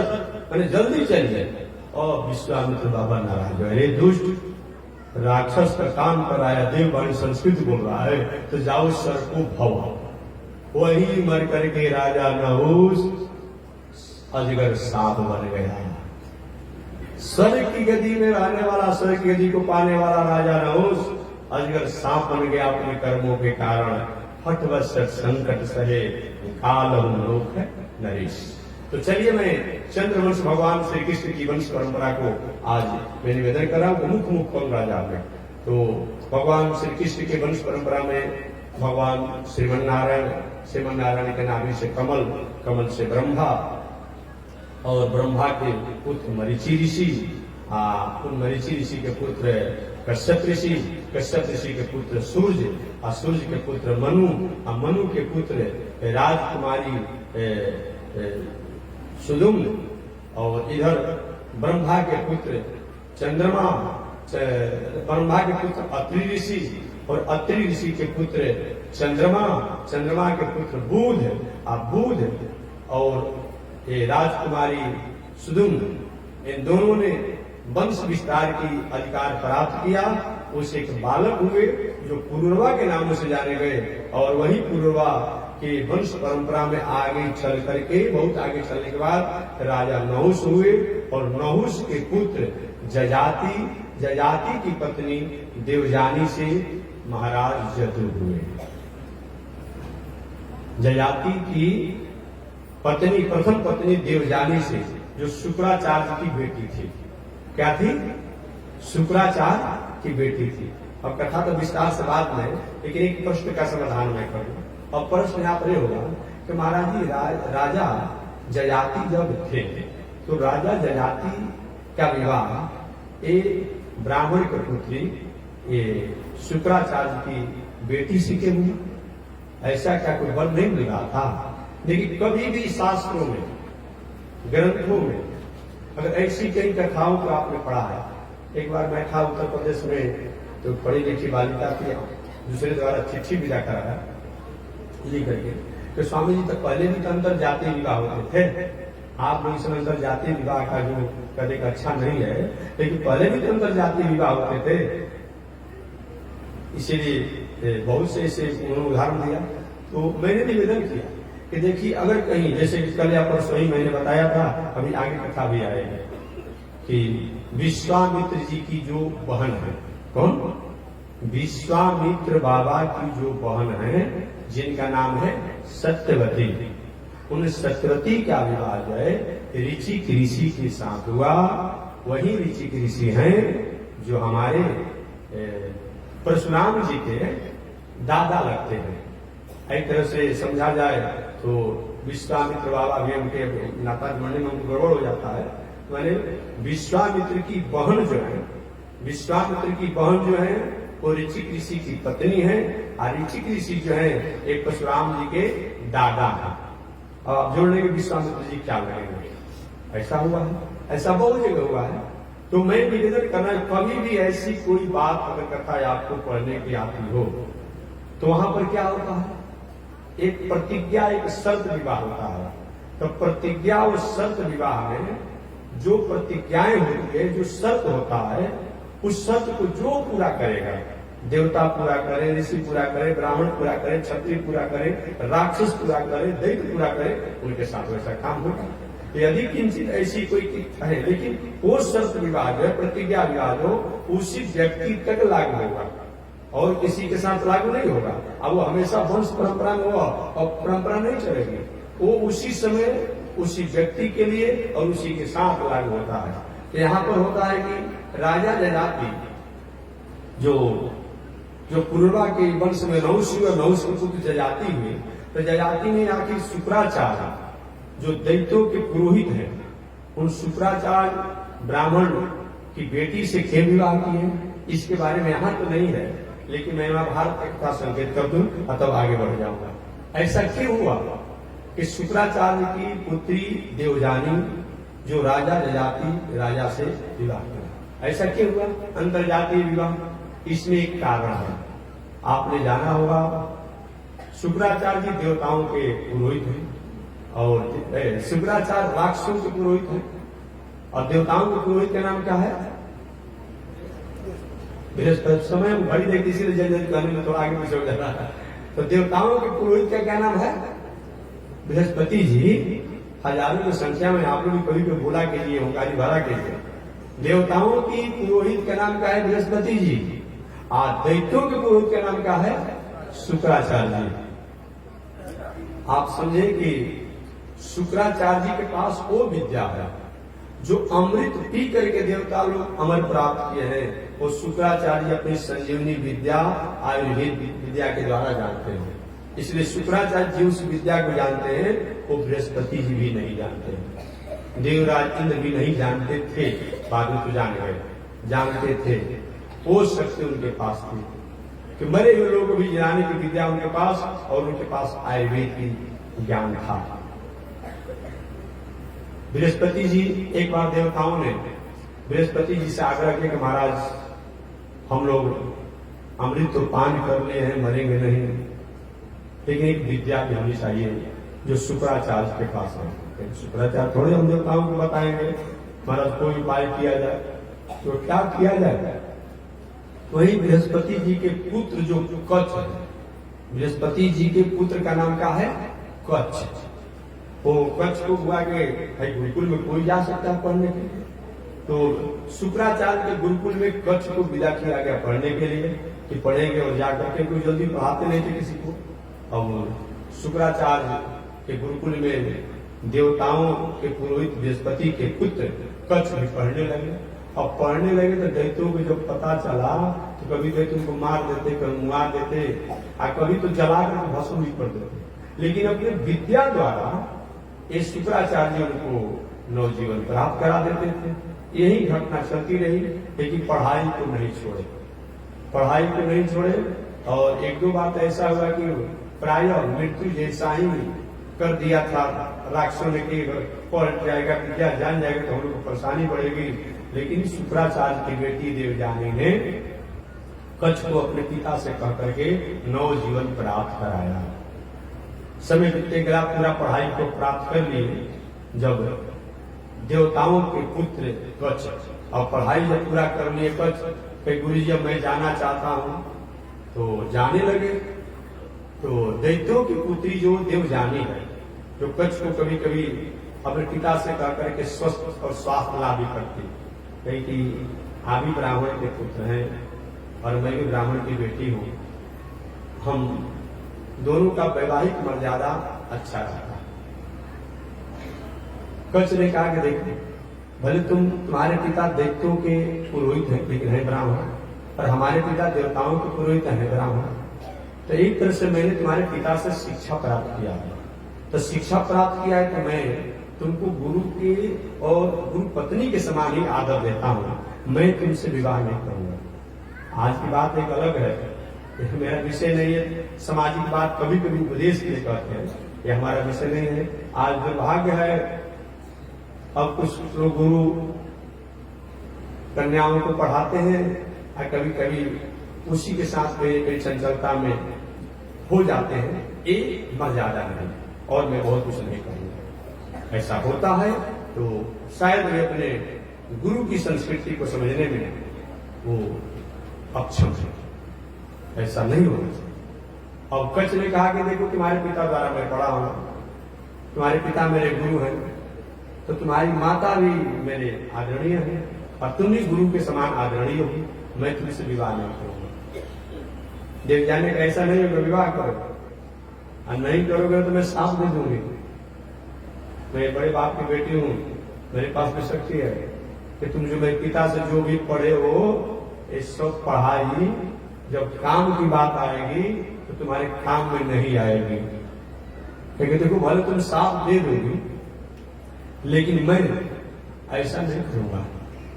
मैंने जल्दी चलिए। और विश्वामित्र बाबा नाराज, अरे दुष्ट, राक्षस का काम कर आया, देववाणी संस्कृत बोल रहा है, तो जाओ सर को भव। वही मर करके राजा नहुष अजगर सांप बन गया। सर की गदी में रहने वाला, सर की गदी को पाने वाला राजा नहुष अजगर सांप बन गया अपने कर्मों के कारण। हठवश संकट सहे काल लोक है नरेश। तो चलिए मैं चंद्रवंश भगवान श्री कृष्ण की वंश परंपरा को आज मैं निवेदन कर रहा हूं। मुख कौन राजा में, तो भगवान श्री कृष्ण के वंश परंपरा में भगवान श्रीमन नारायण के नाभि से कमल, कमल से ब्रह्मा, और ब्रह्मा के पुत्र मरीचि ऋषि, उन मरीचि ऋषि के पुत्र कश्यप ऋषि, कश्यप ऋषि के पुत्र सूर्य, और सूर्य के पुत्र मनु, और मनु के पुत्र राजकुमारी सुदुम्न, और इधर ब्रह्मा के पुत्र चंद्रमा, ब्रह्मा के पुत्र अत्रि ऋषि, और अत्रि ऋषि के पुत्र चंद्रमा, चंद्रमा के पुत्र बुध, बुध और ये राजकुमारी सुदुम्न, इन दोनों ने वंश विस्तार की अधिकार प्राप्त किया। उसे एक बालक हुए जो पुरुरवा के नामों से जाने गए, और वही पुरुरवा के वंश परंपरा में आगे चल करके, बहुत आगे चलने के बाद राजा नहुष हुए, और नहुष के पुत्र जजाति, जजाति की पत्नी देवजानी से महाराज जतु हुए। जजाति की पत्नी, प्रथम पत्नी देवजानी से, जो शुक्राचार्य की बेटी थी। क्या थी? शुक्राचार्य की बेटी थी। अब कथा तो विस्तार से बाद में, लेकिन एक प्रश्न का समाधान मैं करूं। अब प्रश्न यहाँ पर होगा कि महाराज जी राजा जजाति जब थे, तो राजा जजाति का विवाह एक ब्राह्मण की पुत्री ये शुक्राचार्य की बेटी से के हुआ? ऐसा क्या कोई बल नहीं मिल रहा था? लेकिन कभी भी शास्त्रों में, ग्रंथों में अगर ऐसी कई कथाओं को आपने पढ़ा है। एक बार मैं था उत्तर प्रदेश में, तो पढ़ी लिखी बालिका की दूसरे द्वारा चिट्ठी विदा कराया लिख करके, तो स्वामी जी तक पहले भी तो अंतर जातीय विवाह होते थे। आप लोग इसमें अंतर जातीय विवाह का जो कहने का अच्छा नहीं है, लेकिन पहले भी तो अंतर जातीय विवाह होते थे। इसीलिए बहुत से ऐसे उन्होंने उदाहरण दिया। तो मैंने निवेदन किया कि देखिए, अगर कहीं जैसे कल या परसों ही मैंने बताया था, अभी आगे कथा भी आएगी, कि विश्वामित्र जी की जो बहन है, कौन? विश्वामित्र बाबा की जो बहन है, जिनका नाम है सत्यवती, उन सत्यवती का विवाह जो है ऋचिक ऋषि के साथ हुआ। वही ऋचिक ऋषि हैं जो हमारे परशुराम जी के दादा लगते हैं। एक तरह से समझा जाए तो विश्वामित्र बाबा भी उनके नाता जोड़ने में उनको गड़बड़ हो जाता है। मैंने विश्वामित्र की बहन जो है, विश्वामित्र की बहन जो है वो ऋचिक ऋषि की पत्नी है, और ऋचिक ऋषि जो है एक परशुराम जी के दादा है। अब जोड़ने के विश्वामित्र जी क्या लगेंगे? ऐसा हुआ है, ऐसा बहुत जगह हुआ है। तो मैं निवेदन करना, कभी भी ऐसी कोई बात अगर कथा आपको पढ़ने की आती हो, तो वहां पर क्या होता है? एक प्रतिज्ञा, एक शर्त विवाह होता है। तो प्रतिज्ञा और शर्त विवाह में जो प्रतिज्ञाएं होती है, जो शर्त होता है, उस शर्त को जो पूरा करेगा, देवता पूरा करे, ऋषि पूरा करे, ब्राह्मण पूरा करे, क्षत्रिय पूरा करे, राक्षस पूरा करे, दैत्य पूरा करे, उनके साथ वैसा काम होगा। यदि किंचित ऐसी कोई है, लेकिन वो शर्त विवाह जो है, प्रतिज्ञा विवाह जो उसी व्यक्ति तक लागू होगा और किसी के साथ लागू नहीं होगा। अब वो हमेशा वंश परंपरा में हुआ और परंपरा नहीं चलेगी, वो उसी समय उसी व्यक्ति के लिए और उसी के साथ लागू होता है। तो यहाँ पर होता है कि राजा जजाति जो पूर्वा के वंश में नहुष हुए, नहुष के पुत्र जजाति हुए, तो जजाति में आखिर शुक्राचार्य जो दैत्यों के पुरोहित हैं, उन शुक्राचार्य ब्राह्मण की बेटी से क्यों विवाह किए, इसके बारे में यहां तो नहीं है, लेकिन मैं महाभारत का संकेत कर दूं और तब आगे बढ़ जाऊंगा। ऐसा क्यों हुआ कि शुक्राचार्य की पुत्री देवजानी जो राजा जजाति राजा से विवाह किया, ऐसा क्यों हुआ अंतरजातीय विवाह? इसमें एक कारण है, आपने जाना होगा शुक्राचार्य जी देवताओं के पुरोहित हैं और शुक्राचार्य राक्षसों के पुरोहित हैं, और देवताओं के पुरोहित का नाम क्या है? बृहस्पति। समय घड़ी देखती इसीलिए जल्दी करने में थोड़ा आगे पीछे हो जाता है। तो देवताओं के पुरोहित का क्या नाम है? बृहस्पति जी। हजारों की संख्या में आप लोग भी कभी कभी बोला कीजिए, ओंकारी भरा कीजिए। देवताओं की पुरोहित का नाम क्या है? बृहस्पति जी। और दैत्यों के पुरोहित का नाम क्या है? शुक्राचार्य जी। आप समझे कि शुक्राचार्य जी के पास वो विद्या है जो अमृत पी करके देवता लोग अमर प्राप्त किए हैं, वो शुक्राचार्य अपनी संजीवनी विद्या आयुर्वेद विद्या के द्वारा जानते हैं। इसलिए शुक्राचार्य जी उस विद्या को जानते हैं, वो बृहस्पति जी भी नहीं जानते हैं, देवराज इंद्र भी नहीं जानते थे, बाद में तो जान गए, जानते थे। वो शक्ति उनके पास थी कि मरे हुए लोगों को भी जलाने की विद्या उनके पास, और उनके पास आयुर्वेद की ज्ञान था। बृहस्पति जी, एक बार देवताओं ने बृहस्पति जी से आग्रह किया कि महाराज हम लोग अमृत तो पान कर लिए हैं, मरेंगे नहीं, लेकिन एक विद्या भी हमें चाहिए जो शुक्राचार्य के पास है। शुक्राचार्य थोड़े हम देवताओं को बताएंगे महाराज कोई उपाय किया जाए, तो क्या किया जाए? वही बृहस्पति जी के पुत्र जो कच्छ है, बृहस्पति जी के पुत्र का नाम क्या है? कच्छ। वो कच्छ को हुआ कि भाई गुरुकुल में कोई जा सकता है पढ़ने के लिए, तो शुक्राचार्य के गुरुकुल में कच्छ को विदा किया गया पढ़ने के लिए कि पढ़ेंगे, और जाकर के कोई जल्दी पढ़ाते नहीं थे किसी को। अब शुक्राचार्य के गुरुकुल में देवताओं के पुरोहित बृहस्पति के पुत्र कच्छ भी पढ़ने लगे। अब पढ़ने लगे तो दैत्यों को जब पता चला तो कभी दैत्यों को मार देते, कभी मुआ देते, और कभी तो जला कर भस्म भी कर देते। लेकिन अपने विद्या द्वारा ये शुक्राचार्य उनको नवजीवन प्राप्त करा देते थे। यही घटना चलती रही, लेकिन पढ़ाई को नहीं छोड़े, पढ़ाई को नहीं छोड़े। और एक दो बात ऐसा हुआ कि प्रायः मृत्यु जैसा ही कर दिया था राक्षसों ने कि पढ़ जाएगा, विद्या जान जाएगा तो हम लोग को परेशानी बढ़ेगी। लेकिन शुक्राचार्य की बेटी देवजानी ने कच्छ को अपने पिता से कह करके नवजीवन प्राप्त कराया। समय बीतते गया, पूरा पढ़ाई को प्राप्त कर लिए। जब देवताओं के पुत्र कच्छ और पढ़ाई जब पूरा कर लिए कच्छ, कई गुरु जी मैं जाना चाहता हूं, तो जाने लगे। तो दैत्यों की पुत्री जो देवजानी है, जो कच्छ को कभी कभी अपने पिता से कह करके स्वस्थ और स्वास्थ्य लाभ भी करती, कहीं कि आप भी ब्राह्मण के पुत्र हैं और मैं भी ब्राह्मण की बेटी हूं, हम दोनों का वैवाहिक मर्यादा अच्छा रहता है। कच्छ ने कहा कि देखो, भले तुम्हारे पिता दैत्यों के पुरोहित हैं लेकिन है ब्राह्मण, और हमारे पिता देवताओं के पुरोहित हैं ब्राह्मण, तो एक तरह से मैंने तुम्हारे पिता से शिक्षा प्राप्त किया है। तो शिक्षा प्राप्त किया है तो मैं तुमको गुरु के और गुरु पत्नी के समान ही आदर देता हूं, मैं तुमसे विवाह नहीं करूंगा। आज की बात एक अलग है, मेरा विषय नहीं है, सामाजिक बात कभी कभी उपदेश के लिए कहते हैं, ये हमारा विषय नहीं है। आज दुर्भाग्य है, अब कुछ लोग गुरु कन्याओं को पढ़ाते हैं और कभी कभी उसी के साथ में चंचलता में हो जाते हैं, ये मर्यादा नहीं, और मैं बहुत कुछ नहीं कहूंगा। ऐसा होता है तो शायद वे अपने गुरु की संस्कृति को समझने में वो अक्षम है, ऐसा नहीं होना चाहिए। अब कच्छ ने कहा कि देखो तुम्हारे पिता द्वारा मैं पढ़ा हूं, तुम्हारे पिता मेरे गुरु हैं, तो तुम्हारी माता भी मेरे आदरणीय है और तुम भी गुरु के समान आदरणीय हो, मैं तुमसे विवाह नहीं करूंगा। देवजानी का ऐसा नहीं होगा, विवाह करो, और नहीं करोगे तो मैं साथ दे दूंगी। मैं बड़े बाप की बेटी हूं, मेरे पास भी शक्ति है कि तुम जो मेरे पिता से जो भी पढ़े हो, ये सब पढ़ाई जब काम की बात आएगी तो तुम्हारे काम में नहीं आएगी। क्योंकि देखो, भले तुम साथ दे दोगी लेकिन मैं ऐसा नहीं करूंगा।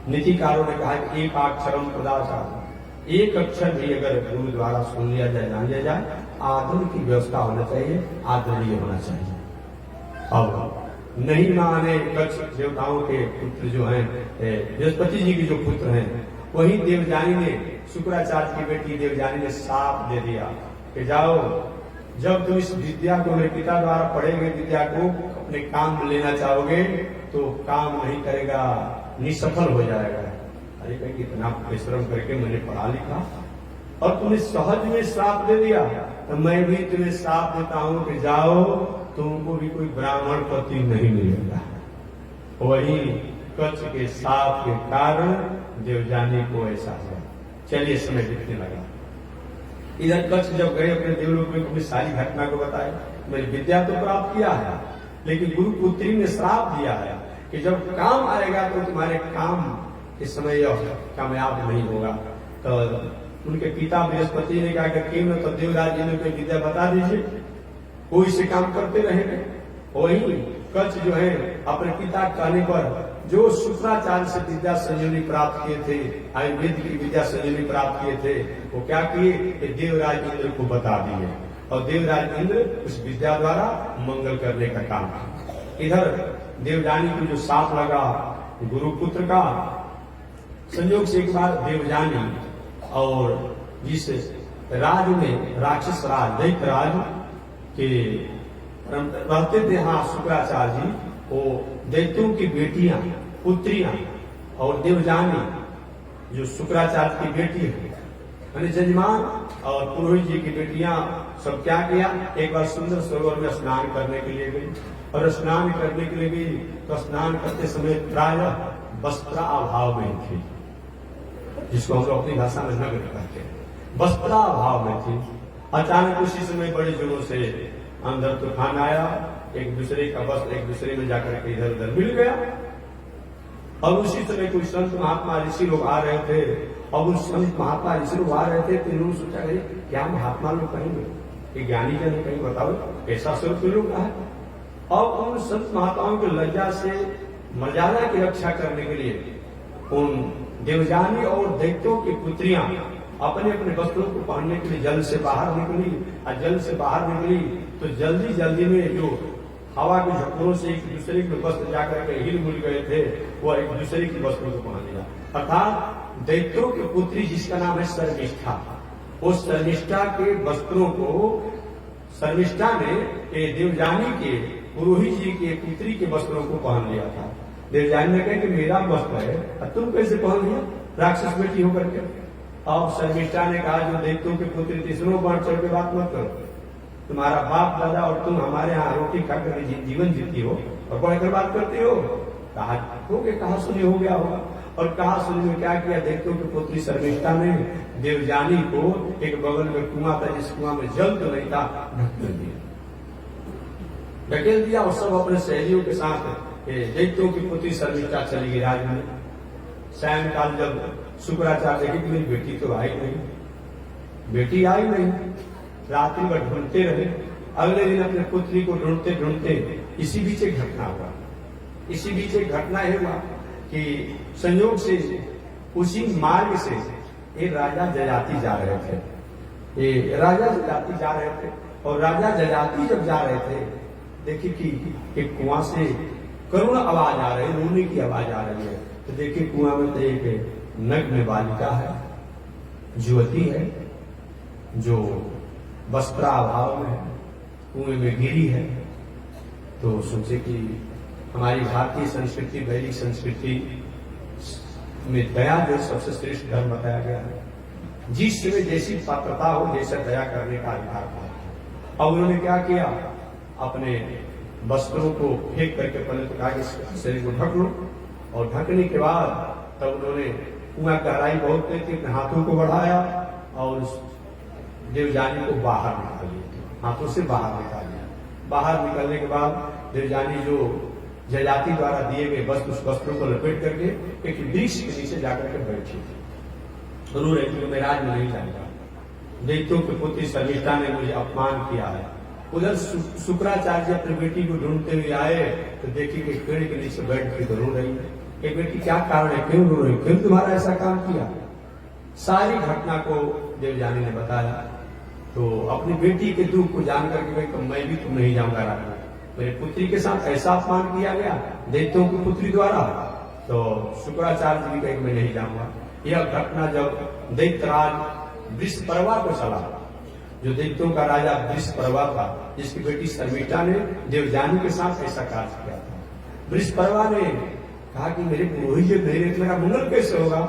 नीतिकारों ने कहा कि एक अक्षरम प्रदाचार, एक अक्षर भी अगर गुरु द्वारा सुन लिया जाए, जान लिया जाए, आदर की व्यवस्था होना चाहिए, आदरणीय होना चाहिए। अब नहीं माने कच्छ देवताओं के पुत्र जो हैं, बृहस्पति जी के जो पुत्र हैं, वही देवजानी ने, शुक्राचार्य की बेटी देवजानी ने साप दे दिया कि जाओ, जब तुम इस विद्या को मेरे पिता द्वारा पढ़े हुए विद्या को अपने काम में लेना चाहोगे तो काम नहीं करेगा, निसफल हो जाएगा। अरे भाई इतना परिश्रम करके मैंने पढ़ा लिखा और तुमने सहज में श्राप दे दिया, तो मैं भी तुम्हें श्राप देता हूं कि जाओ, तुमको भी कोई ब्राह्मण पति नहीं मिलेगा। वही कच्छ के श्राप के कारण देवजानी को ऐसा हुआ। चलिए समय बीतने लगा। इधर कच्छ जब गए अपने देवलोक में, अपनी सारी घटना को बताया, मैंने विद्या तो प्राप्त किया है, लेकिन गुरु पुत्री ने श्राप दिया है कि जब काम आएगा तो तुम्हारे काम के समय यह कामयाब नहीं होगा। तो उनके पिता बृहस्पति ने कहा कि क्यों न तो देवराज जी ने कोई विद्या बता दीजिए, कोई से काम करते रहेंगे। वही कच्छ जो है अपने पिता कहने पर जो शुक्राचार्य से विद्या संजीवनी प्राप्त किए थे, आयुर्वेद की विद्या संजीवनी प्राप्त किए थे, वो क्या किए कि देवराज इंद्र को बता दिए और देवराज इंद्र उस विद्या द्वारा मंगल करने का काम किया। इधर देवजानी को जो साप लगा गुरुपुत्र का, संयोग से एक बार देवजानी और जिस राज में राक्षस राज दैत्य राज के रहते थे, हाँ शुक्राचार्य जी, वो दैत्यों की बेटियां पुत्रियां और देवजानी जो शुक्राचार्य की बेटी है, यानी जजमान और पुरोहित जी की बेटियां, सब क्या किया, एक बार सुंदर सरोवर में स्नान करने के लिए गई और स्नान करने के लिए गई तो स्नान करते समय प्रायः वस्त्राभाव में थी, जिसको हम लोग अपनी भाषा में नग्न कहते हैं, वस्त्राभाव में थी। अचानक उसी समय बड़े जोरों से अंदर तूफान आया, एक दूसरे का वस्त्र एक दूसरे में जाकर के इधर उधर मिल गया और उसी समय कोई संत महात्मा ऋषि लोग आ रहे थे और उन संत महात्मा ऋषि लोग आ रहे थे तो इन्होंने सोचा क्या महात्मा लोग कहेंगे, ये ज्ञानी जन कहीं बताओ ऐसा स्वरूप लोग है। और उन संत महात्माओं की लज्जा से मर्यादा की रक्षा करने के लिए उन देवजानी और दैत्यों की पुत्रियां अपने अपने वस्त्रों को पहनने के लिए जल से बाहर निकली और जल से बाहर निकली तो जल्दी जल्दी में जो हवा के झकोरों से एक दूसरे के वस्त्र जाकर के हिल मिल गए थे, वो एक दूसरे के वस्त्रों को पहन लिया। अर्थात दैत्यों की पुत्री जिसका नाम है शर्मिष्ठा, उस शर्मिष्ठा के वस्त्रों को शर्मिष्ठा ने देवजानी के पुरोहित जी के पुत्री के वस्त्रों को पहन लिया था। देवजानी ने कहा कि मेरा वस्त्र है और तुम कैसे पहन लिया राक्षस बेटी होकर के। अब शर्मिष्ठा ने कहा जो दैत्यों के पुत्री तीसरों बढ़ चढ़ के बात मत करो, तुम्हारा बाप दादा और तुम हमारे यहाँ रोटी खाकर जीवन जीती हो और बढ़कर बात करती हो। कहा कहा सुनी हो गया होगा। और कहा सुनी में क्या किया, दैत्यों की पुत्री शर्मिष्ठा ने देवजानी को एक बगल में कुआं था, जिस कुआं में जल तो नहीं था, ढकेल दिया और सब अपने सहेलियों के साथ दैत्यों की पुत्री शर्मिष्ठा चली गई राज में। सायंकाल जब शुक्राचार्य देखी कि मेरी बेटी तो आई नहीं, बेटी आई नहीं, रात्रि भर ढूंढते रहे। अगले दिन अपने पुत्री को ढूंढते ढूंढते इसी बीच एक घटना हुआ। इसी बीच एक घटना यह हुआ कि संयोग से उसी मार्ग से एक राजा जजाति जा रहे थे। ये राजा जजाति जा रहे थे और राजा जजाति जब जा रहे थे देखिए कि एक कुआं से करुण आवाज आ रही है, रोने की आवाज आ रही है। तो देखिए कुआं में तो एक नग्न बालिका है, युवती है, जो वस्त्राभाव में कुएं में गिरी है। तो सोचे कि हमारी भारतीय संस्कृति, वैदिक संस्कृति में दया जो सबसे श्रेष्ठ धर्म बताया गया है, जिसमें जैसी पात्रता हो जैसा दया करने का अधिकार था। और उन्होंने क्या किया, अपने वस्त्रों को फेंक करके पहले तो कहा कि शरीर को ढक लो और ढकने के बाद तब उन्होंने कुआं गहराई बहुत थी, अपने हाथों को बढ़ाया और उस देवजानी को बाहर निकाल लिया, हाथों से बाहर निकाल लिया। बाहर निकलने के बाद देवजानी जो जजाति द्वारा दिए गए वस्त्र, उस वस्त्रों को लपेट करके एक वृक्ष के नीचे जाकर के बैठी थी। रो रही थी मैं राज में नहीं जाऊंगा, दैत्यों की पुत्री शर्मिष्ठा ने मुझे अपमान किया है उधर शुक्राचार्य अपनी बेटी को ढूंढते हुए आए तो देखी कि पेड़ के नीचे बैठ के तो रो रही है कि बेटी क्या कारण है, क्यों रो रही, क्यों तुम्हारा ऐसा काम किया। सारी घटना को देवजानी ने बताया। तो अपनी बेटी के दुख को जानकर के भाई तो मैं भी तुम नहीं जाऊंगा राजा, मेरे पुत्री के साथ ऐसा अपमान किया गया दैत्यों की पुत्री द्वारा। तो शुक्राचार्य जी कहे मैं नहीं जाऊंगा। यह घटना जब दैत्यराज वृषपर्वा को चला, जो दैत्यों का राजा वृषपर्वा था, जिसकी बेटी शर्मिष्ठा ने देवजानी के साथ ऐसा कार्य किया था। वृषपर्वा ने कहा कि मेरे पुरोहित जी मेरा मंगल कैसे होगा।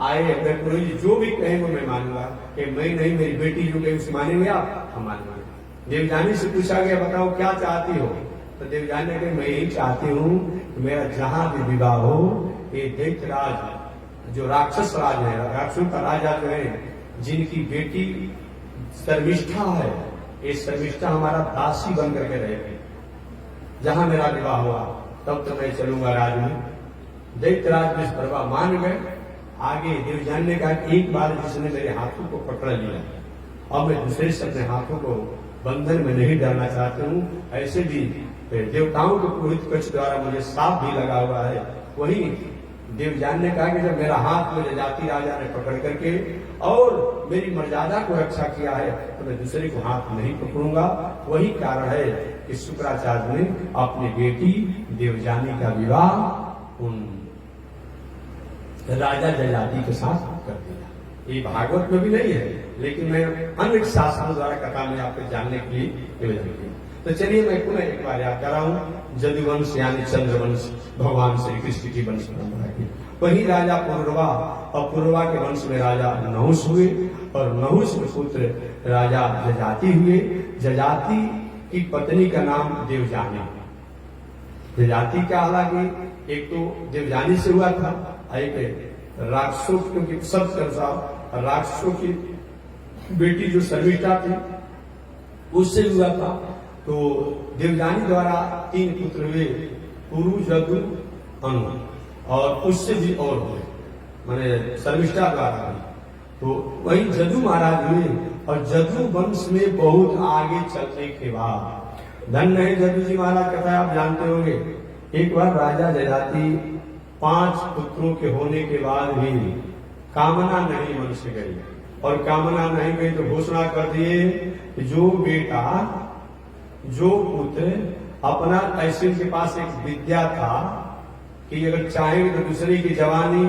आए अगर पुरोहित जी जो भी कहेंगे मैं मानूंगा, कि मैं नहीं मेरी बेटी जो कहे उसे मानेंगे आप, हम मानेंगे। देवजानी से पूछा गया बताओ क्या चाहती हो, तो देवजानी ने कहा मैं यही चाहती हूँ कि मेरा जहां भी विवाह हो ये दैत्यराज जो राक्षस राज है, राक्षसों का राजा जो है, जिनकी बेटी शर्मिष्ठा है, ये शर्मिष्ठा हमारा दासी बन करके रहेगी। जहां मेरा विवाह हुआ तब तो मैं चलूंगा राज में। दैत्यराज वृषपर्वा मान गए। आगे देवजानी ने कहा कि एक बार जिसने मेरे हाथों को पकड़ लिया, अब मैं दूसरे से अपने हाथों को बंधन में नहीं डालना चाहती हूँ। ऐसे भी देवताओं के पुरोहित कक्ष द्वारा मुझे साफ भी लगा हुआ है। वही देवजानी ने कहा कि जब मेरा हाथ मुझे जाति राजा ने पकड़ करके और मेरी मर्यादा को रक्षा किया है तो मैं दूसरे को हाथ नहीं पकड़ूंगा। वही कारण है कि शुक्राचार्य ने अपनी बेटी देवजानी का विवाह उन राजा जयाति के साथ कर दिया। ये भागवत में भी नहीं है, लेकिन मैं अन्य शास्त्रों द्वारा कथा में आपको जानने के लिए निवेदन किया। तो चलिए मैं पुनः एक बार याद कर रहा हूं जदुवंश यानी चंद्रवंश, भगवान श्री कृष्ण की वंश परंपरा की। वही राजा पुरुरवा, और पुरुरवा के वंश में राजा नहुष हुए, और नहुष के पुत्र राजा जजाति हुए। जजाति की पत्नी का नाम देवजानी। जजाति का हालांकि एक तो देवजानी से हुआ था, एक राक्षसों, क्योंकि सब के अनुसार राक्षसों की बेटी जो शर्मिष्ठा थी उससे हुआ था। तो देवजानी द्वारा 3 पुत्र हुए, पुरु, जदु, अनु, और उससे भी और हुए, माने शर्मिष्ठा द्वारा। तो वही जदु महाराज हुए, और जदु वंश में बहुत आगे चलने के बाद धन्य है जदु जी महाराज कथा आप जानते होंगे। एक बार राजा जजाति 5 पुत्रों के होने के बाद भी कामना नहीं मन से गई, और कामना नहीं गई तो घोषणा कर दिए कि जो बेटा, जो पुत्र अपना, ऐसे के पास एक विद्या था कि अगर चाहेंगे तो दूसरे की जवानी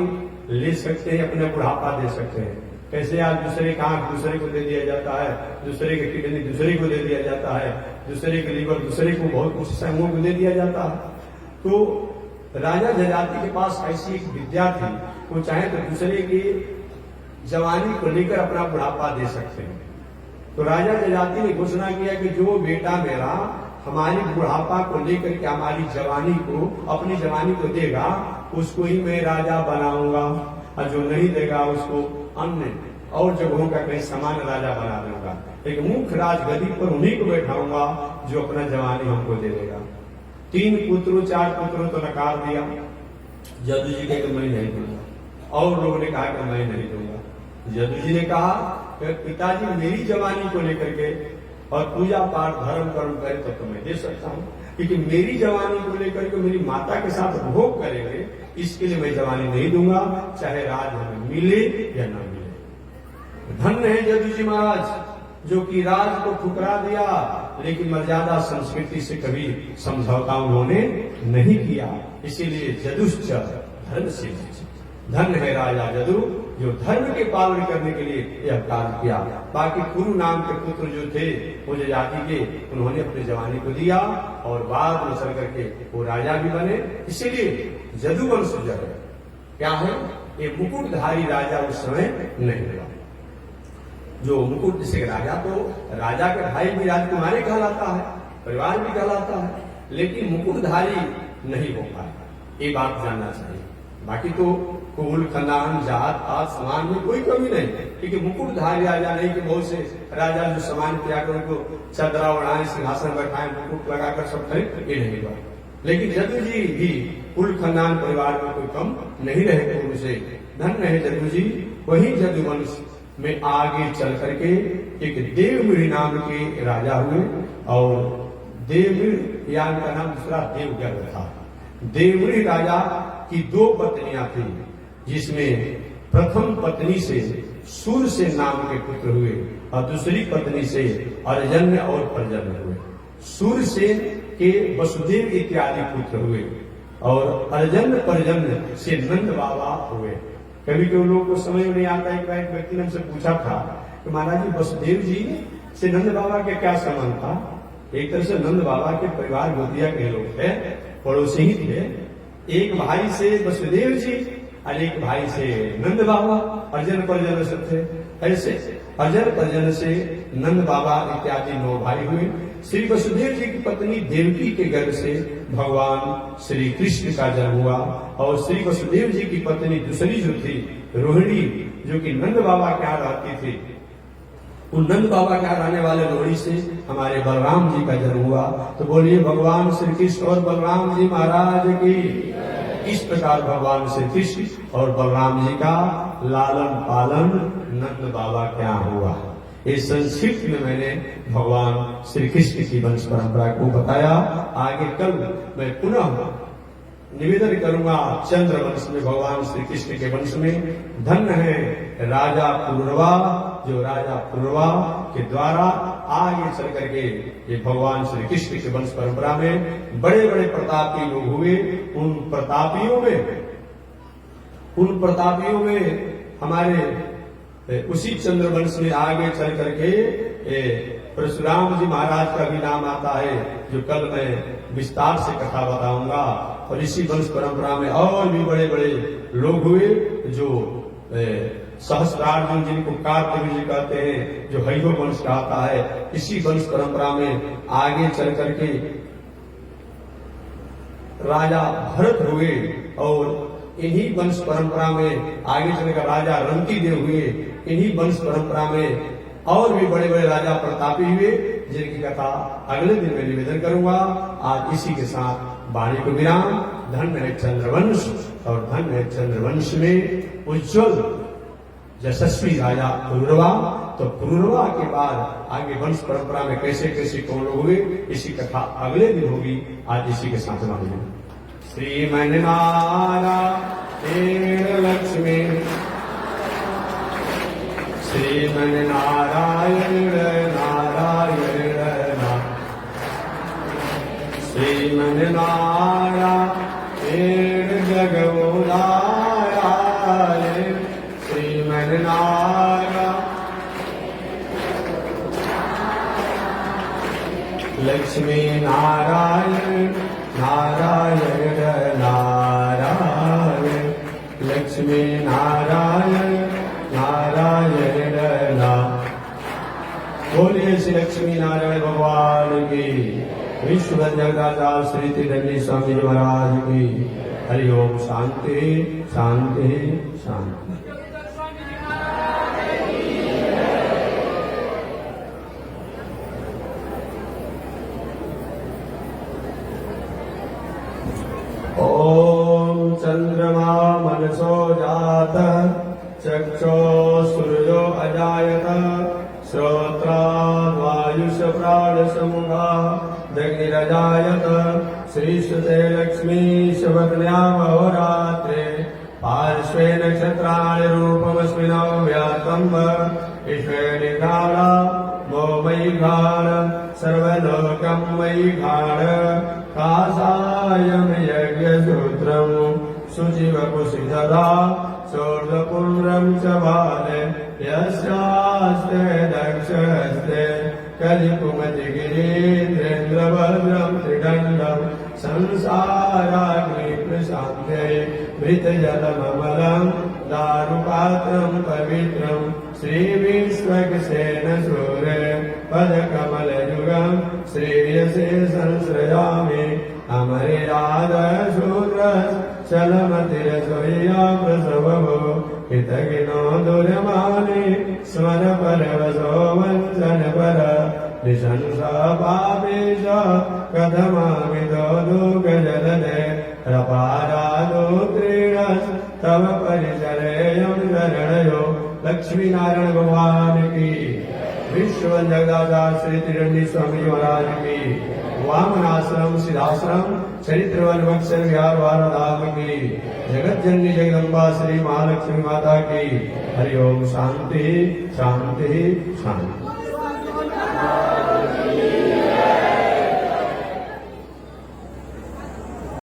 ले सकते हैं, अपना बुढ़ापा दे सकते हैं। कैसे आज दूसरे का आंख दूसरे को दे दिया जाता है, दूसरे के किडनी दूसरे को दे दिया जाता है, दूसरे के लीवर दूसरे को, बहुत कुछ समूह को दे दिया जाता है। तो राजा जजाति के पास ऐसी एक विद्या थी, वो चाहे तो दूसरे की जवानी को लेकर अपना बुढ़ापा दे सकते हैं। तो राजा जजाति ने घोषणा किया कि जो बेटा मेरा हमारी बुढ़ापा को लेकर के हमारी जवानी को, अपनी जवानी को देगा, उसको ही मैं राजा बनाऊंगा, और जो नहीं देगा उसको अन्य और जगहों का कहीं समान राजा बना दूंगा। एक मुख्य राजगद्दी पर उन्हीं को बैठाऊंगा जो अपना जवानी हमको दे देगा। 3 पुत्रों 4 पुत्रों तो नकार दिया। जदू जी ने कहा मैं नहीं दूंगा, और लोगों ने कहा कि मैं नहीं दूंगा। जदू जी ने कहा कि पिताजी मेरी जवानी को लेकर के और पूजा पाठ धर्म कर्म करे तो मैं दे सकता हूँ, क्योंकि मेरी जवानी को लेकर के मेरी माता के साथ भोग करेंगे, इसके लिए मैं जवानी नहीं दूंगा, चाहे राज हमें मिले या न मिले। धन्य है जदू जी महाराज जो कि राज को ठुकरा दिया, लेकिन मर्यादा संस्कृति से कभी समझौता उन्होंने नहीं किया। इसीलिए जदुश्च धर्म से धन्य है राजा जदु जो धर्म के पालन करने के लिए यह कार्य किया। बाकी कुरु नाम के पुत्र जो थे वो जाति के, उन्होंने अपनी जवानी को दिया और बाद में चल करके वो राजा भी बने। इसीलिए जदुवंश जो है क्या है, ये मुकुटधारी राजा उस समय नहीं हुआ। जो मुकुट जैसे राजा, तो राजा के भाई भी राजकुमारी कहलाता है, परिवार भी कहलाता है, लेकिन मुकुटधारी नहीं हो पाया, ये बात जानना चाहिए। बाकी तो कुल खानदान जात पात समान में कोई कमी नहीं, क्योंकि मुकुटधारी राजा नहीं कि बहुत से राजा जो समान किया कर उनको चदरा उड़ाए, सिंहासन बैठाए, मुकुट लगाकर सब खरीद, ये नहीं हुआ। लेकिन जदू जी भी कुल खानदान परिवार में कोई कम नहीं रहे पूर्व से। धन्य है जदू जी। वही जदुवंश में आगे चल करके एक देवगिरी नाम के राजा हुए और देवगिरी या इनका नाम दूसरा देवगढ़ था। देवगिरी राजा की 2 पत्नियां थी, जिसमें प्रथम पत्नी से सूरसेन नाम के पुत्र हुए और दूसरी पत्नी से अर्जन्य और पर्जन्य हुए। सूरसेन के वसुदेव इत्यादि पुत्र हुए और अर्जन्य पर्जन्य से नंद बाबा हुए। कभी कभी लोगों को समझ में नहीं आता है। एक व्यक्ति ने हमसे पूछा था कि महाराज जी वसुदेव जी से नंद बाबा के क्या संबंध था। एक तरह से नंद बाबा के परिवार गोतिया के लोग थे, पड़ोसी ही थे। एक भाई से वसुदेव जी और एक भाई से नंद बाबा, अर्जन पर्जन सब थे। ऐसे अर्जन पर्जन से नंद बाबा इत्यादि 9 भाई हुए। श्री वसुदेव जी की पत्नी देवकी के गर्भ से भगवान श्री कृष्ण का जन्म हुआ और श्री वसुदेव जी की पत्नी दूसरी जो थी रोहिणी, जो कि नंद बाबा के यहाँ रहती थी, उन नंद बाबा के यहाँ रहने वाले रोहिणी से हमारे बलराम जी का जन्म हुआ। तो बोलिए भगवान श्री कृष्ण और बलराम जी महाराज की। इस प्रकार भगवान श्री कृष्ण और बलराम जी का लालन पालन नंद बाबा क्या हुआ। इस संक्षिप्त में मैंने भगवान श्री कृष्ण की वंश परंपरा को बताया। आगे कल मैं पुनः निवेदन करूंगा चंद्रवंश में, भगवान श्री कृष्ण के वंश में धन्य है राजा पुरुरवा, जो राजा पुरुरवा के द्वारा आगे चल करके ये भगवान श्री कृष्ण के वंश परंपरा में बड़े बड़े प्रतापी लोग हुए। उन प्रतापियों में हमारे उसी चंद्रवंश में आगे चल करके परशुराम जी महाराज का भी नाम आता है, जो कल मैं विस्तार से कथा बताऊंगा। और इसी वंश परंपरा में और भी बड़े बड़े लोग हुए, जो सहस्त्रार्जुन जिनको कार्तिक जी कहते हैं, जो हरिभो वंश कहता है। इसी वंश परंपरा में आगे चल करके राजा भरत हुए और इन्हीं वंश परंपरा में आगे चलकर राजा रंतीदेव हुए। इन्हीं वंश परंपरा में और भी बड़े बड़े राजा प्रतापी हुए, जिनकी कथा अगले दिन में निवेदन करूंगा। आज इसी के साथ वाणी को विराम। धन्य है चंद्रवंश और धन्य है चंद्रवंश में उज्ज्वल यशस्वी राजा पुरुरवा। तो पुरुरवा के बाद आगे वंश परंपरा में कैसे कैसे कौन लोग हुए, इसी कथा अगले दिन होगी। आज इसी के साथ वाणी श्रीमन नारायण लक्ष्मी, श्रीमन नारायण नारायण श्रीमन नारायण जगमुरायण, श्रीमन नारायण लक्ष्मी नारायण नारायण नारायण, लक्ष्मी नारायण नारायण नारायण। बोलिए श्री लक्ष्मी नारायण भगवान की। विश्व जगदाचार्य श्री त्रिदंडी स्वामी जी महाराज की। हरिओम। शांति शांति शांति। ओम चंद्रमा मनसो जात, चक्षो सूर्यो अजायत, श्रोत्रा वायुष प्राण समुगा दग्निरजायत, श्रीश्रुते लक्ष्मी शवग्न्यामहोरात्रे, पार्श्वे नक्षत्राणि रूपमस्मिनो व्यातम्ब, ईश्वे निघाण मो मयि घाण, सर्वलोकं मयि घाण, कासायं यज्ञसूत्रं शुचिवपुषितदा, शोर्धपुण्ड्रं च बाले यस्यास्ते दक्षस्ते, कलिकुमतिगिरीन्द्रेन्द्रभद्रं त्रिदण्डं, संसाराग्नि प्रशान्ते मृतजलममलं, दारुपात्रं पवित्रं, श्रीविश्वक्सेन सूरे पदकमलयुगं, श्रेयसे संश्रयामि अमरे राधशूद्रश्चलमतिरसोया प्रसवो, हितगिनो दुर्मानि स्मर परवशो वञ्चन पर, निशंसा पापेश कथमामितो दुःखजलदे, प्रपादादो क्रीडस् तव परिचरेयं शरणयो। लक्ष्मी नारायण भगवान की। विश्व जगदाचार्य श्री तिरंडी स्वामी महाराज की, वामनाश्रम सिद्धाश्रम चरित्रवन वत्सल विहार वाराधाम की, जगत जननी जगदम्बा श्री महालक्ष्मी माता की। हरि ओम। शांति शांति शांति।